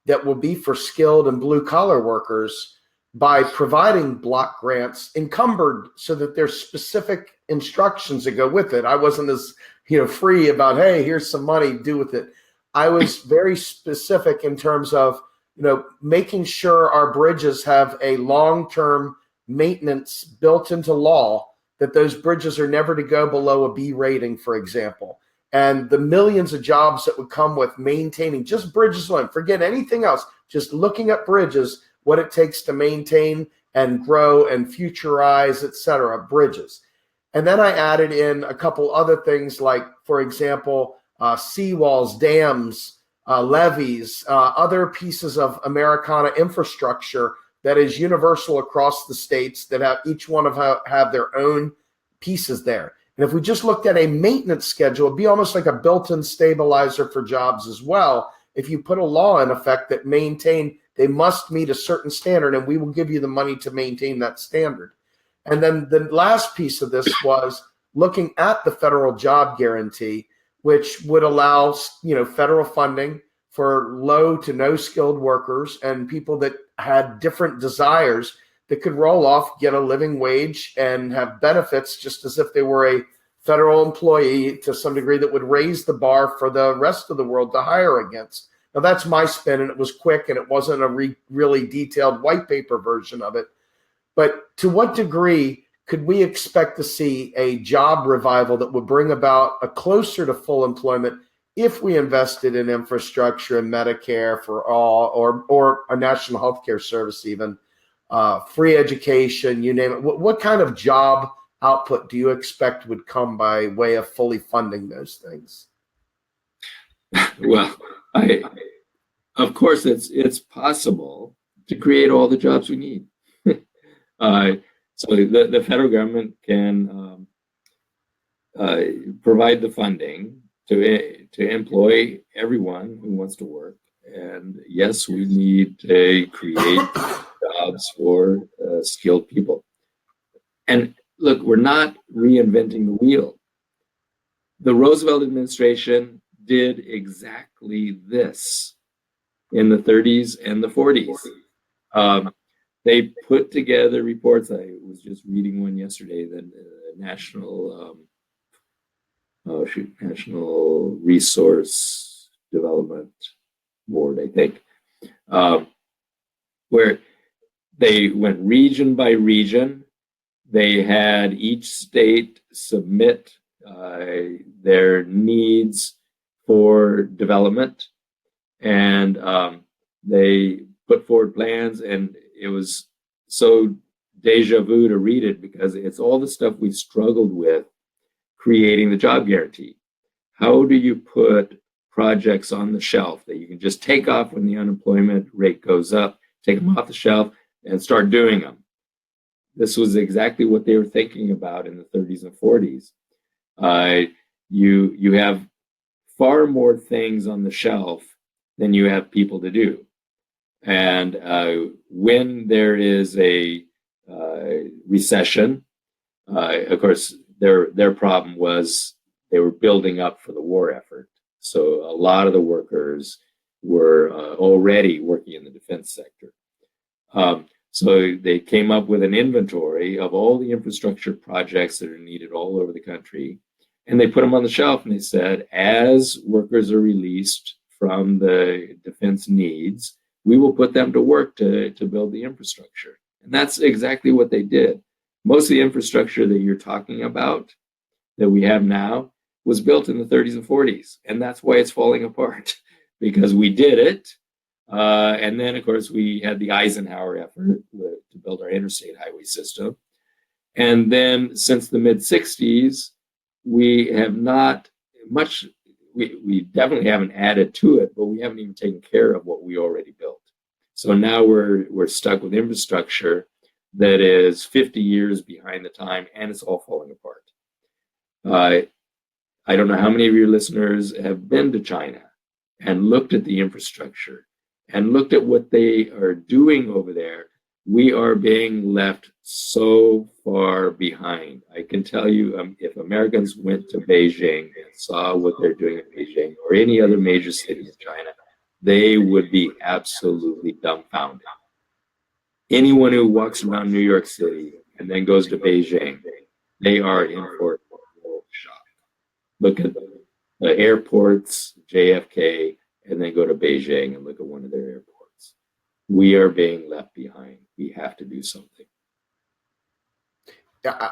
that will be for skilled and blue collar workers by providing block grants encumbered so that there's specific instructions that go with it. I wasn't as, free about, hey, here's some money, do with it. I was very specific in terms of, making sure our bridges have a long-term maintenance built into law, that those bridges are never to go below a B rating, for example. And the millions of jobs that would come with maintaining just bridges alone, forget anything else, just looking at bridges, what it takes to maintain and grow and futurize, et cetera, bridges. And then I added in a couple other things like, for example, seawalls, dams, levees, other pieces of Americana infrastructure that is universal across the states, that have each one have their own pieces there. And if we just looked at a maintenance schedule, it'd be almost like a built-in stabilizer for jobs as well. If you put a law in effect that they must meet a certain standard, and we will give you the money to maintain that standard. And then the last piece of this was looking at the federal job guarantee, which would allow, federal funding for low to no skilled workers and people that had different desires that could roll off, get a living wage, and have benefits just as if they were a federal employee to some degree, that would raise the bar for the rest of the world to hire against. Now, that's my spin, and it was quick, and it wasn't a really detailed white paper version of it. But to what degree could we expect to see a job revival that would bring about a closer to full employment if we invested in infrastructure and Medicare for all, or a national health care service, even free education, you name it? What kind of job output do you expect would come by way of fully funding those things? Well, of course, it's possible to create all the jobs we need. So the federal government can provide the funding to employ everyone who wants to work. And yes, we need to create jobs for skilled people. And look, we're not reinventing the wheel. The Roosevelt administration did exactly this in the 30s and the 40s. They put together reports. I was just reading one yesterday, the National Resource Development Board, I think, where they went region by region. They had each state submit their needs for development, and they put forward plans, and it was so deja vu to read it because it's all the stuff we struggled with creating the job guarantee. How do you put projects on the shelf that you can just take off when the unemployment rate goes up, take them off the shelf and start doing them? This was exactly what they were thinking about in the 30s and 40s. You have far more things on the shelf than you have people to do. And when there is a recession, of course, their problem was they were building up for the war effort. So a lot of the workers were already working in the defense sector. So they came up with an inventory of all the infrastructure projects that are needed all over the country. And they put them on the shelf and they said, as workers are released from the defense needs, we will put them to work to build the infrastructure. And that's exactly what they did. Most of the infrastructure that you're talking about that we have now was built in the 30s and 40s. And that's why it's falling apart, because we did it. And then, of course, we had the Eisenhower effort to build our interstate highway system. And then since the mid-60s, we have not much, we definitely haven't added to it, but we haven't even taken care of what we already built. So now we're stuck with infrastructure that is 50 years behind the time, and it's all falling apart. I don't know how many of your listeners have been to China and looked at the infrastructure and looked at what they are doing over there. We are being left so far behind. I can tell you, if Americans went to Beijing and saw what they're doing in Beijing or any other major city in China, they would be absolutely dumbfounded. Anyone who walks around New York City and then goes to Beijing, they are in for a shock. Look at the airports, JFK, and then go to Beijing and look at one of their airports. We are being left behind. We have to do something.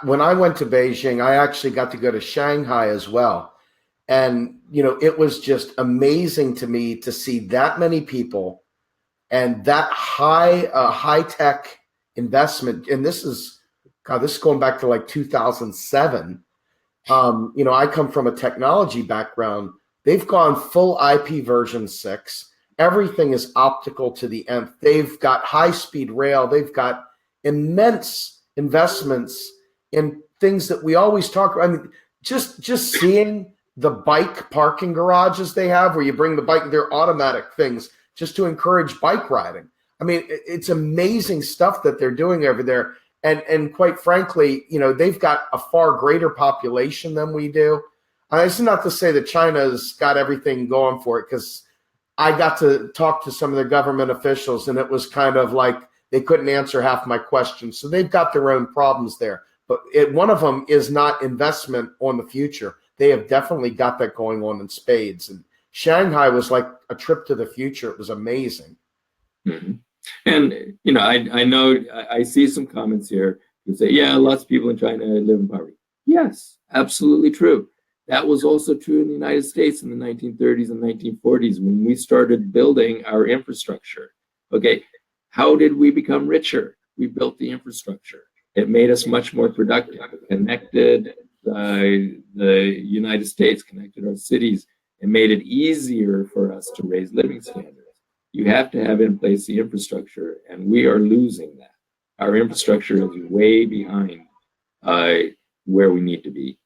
When I went to Beijing, I actually got to go to Shanghai as well. And, it was just amazing to me to see that many people and that high-tech investment. And this is going back to like 2007. I come from a technology background. They've gone full IP version 6. Everything is optical to the nth. They've got high-speed rail. They've got immense investments in things that we always talk about. I mean, just seeing the bike parking garages they have where you bring the bike, they're automatic things just to encourage bike riding. I mean, it's amazing stuff that they're doing over there. And quite frankly, they've got a far greater population than we do. It's not to say that China's got everything going for it, because I got to talk to some of the government officials, and it was kind of like they couldn't answer half my questions. So they've got their own problems there. But one of them is not investment on the future. They have definitely got that going on in spades. And Shanghai was like a trip to the future. It was amazing. Mm-hmm. And, I know I see some comments here who say, yeah, lots of people in China live in poverty. Yes, absolutely true. That was also true in the United States in the 1930s and 1940s when we started building our infrastructure. Okay, how did we become richer? We built the infrastructure. It made us much more productive. It connected the United States, connected our cities. It made it easier for us to raise living standards. You have to have in place the infrastructure, and we are losing that. Our infrastructure is way behind where we need to be.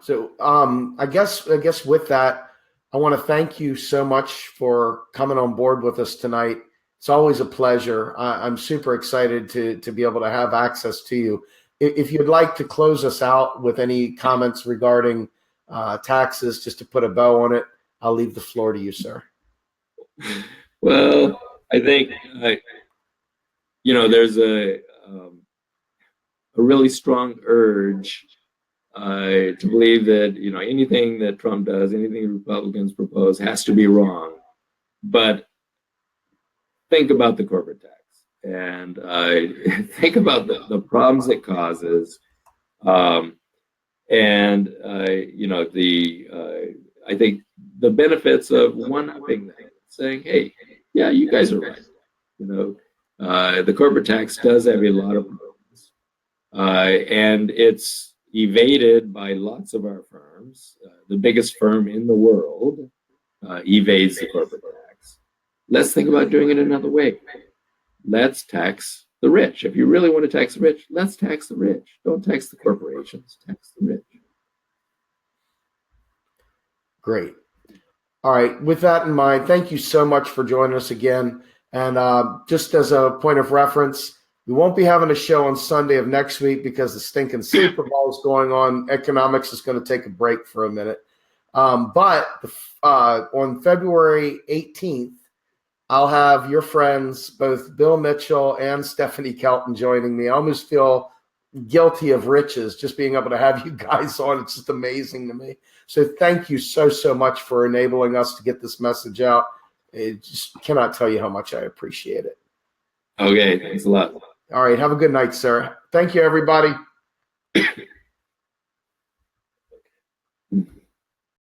So I guess with that, I want to thank you so much for coming on board with us tonight. It's always a pleasure. I'm super excited to be able to have access to you. If you'd like to close us out with any comments regarding taxes, just to put a bow on it, I'll leave the floor to you, sir. Well, I think there's a really strong urge to believe that anything that Trump does, anything Republicans propose, has to be wrong. But think about the corporate tax and think about the problems it causes, I think the benefits of one-upping that, saying, hey, yeah, you guys are right. The corporate tax does have a lot of problems, and it's evaded by lots of our firms. The biggest firm in the world evades the corporate tax. Let's think about doing it another way. Let's tax the rich. If you really want to tax the rich, let's tax the rich. Don't tax the corporations, tax the rich. Great. All right. With that in mind, thank you so much for joining us again. And just as a point of reference, we won't be having a show on Sunday of next week because the stinking Super Bowl is going on. Economics is going to take a break for a minute. But on February 18th, I'll have your friends, both Bill Mitchell and Stephanie Kelton, joining me. I almost feel guilty of riches just being able to have you guys on. It's just amazing to me. So thank you so much for enabling us to get this message out. I just cannot tell you how much I appreciate it. Okay, thanks a lot. All right, have a good night, sir. Thank you, everybody.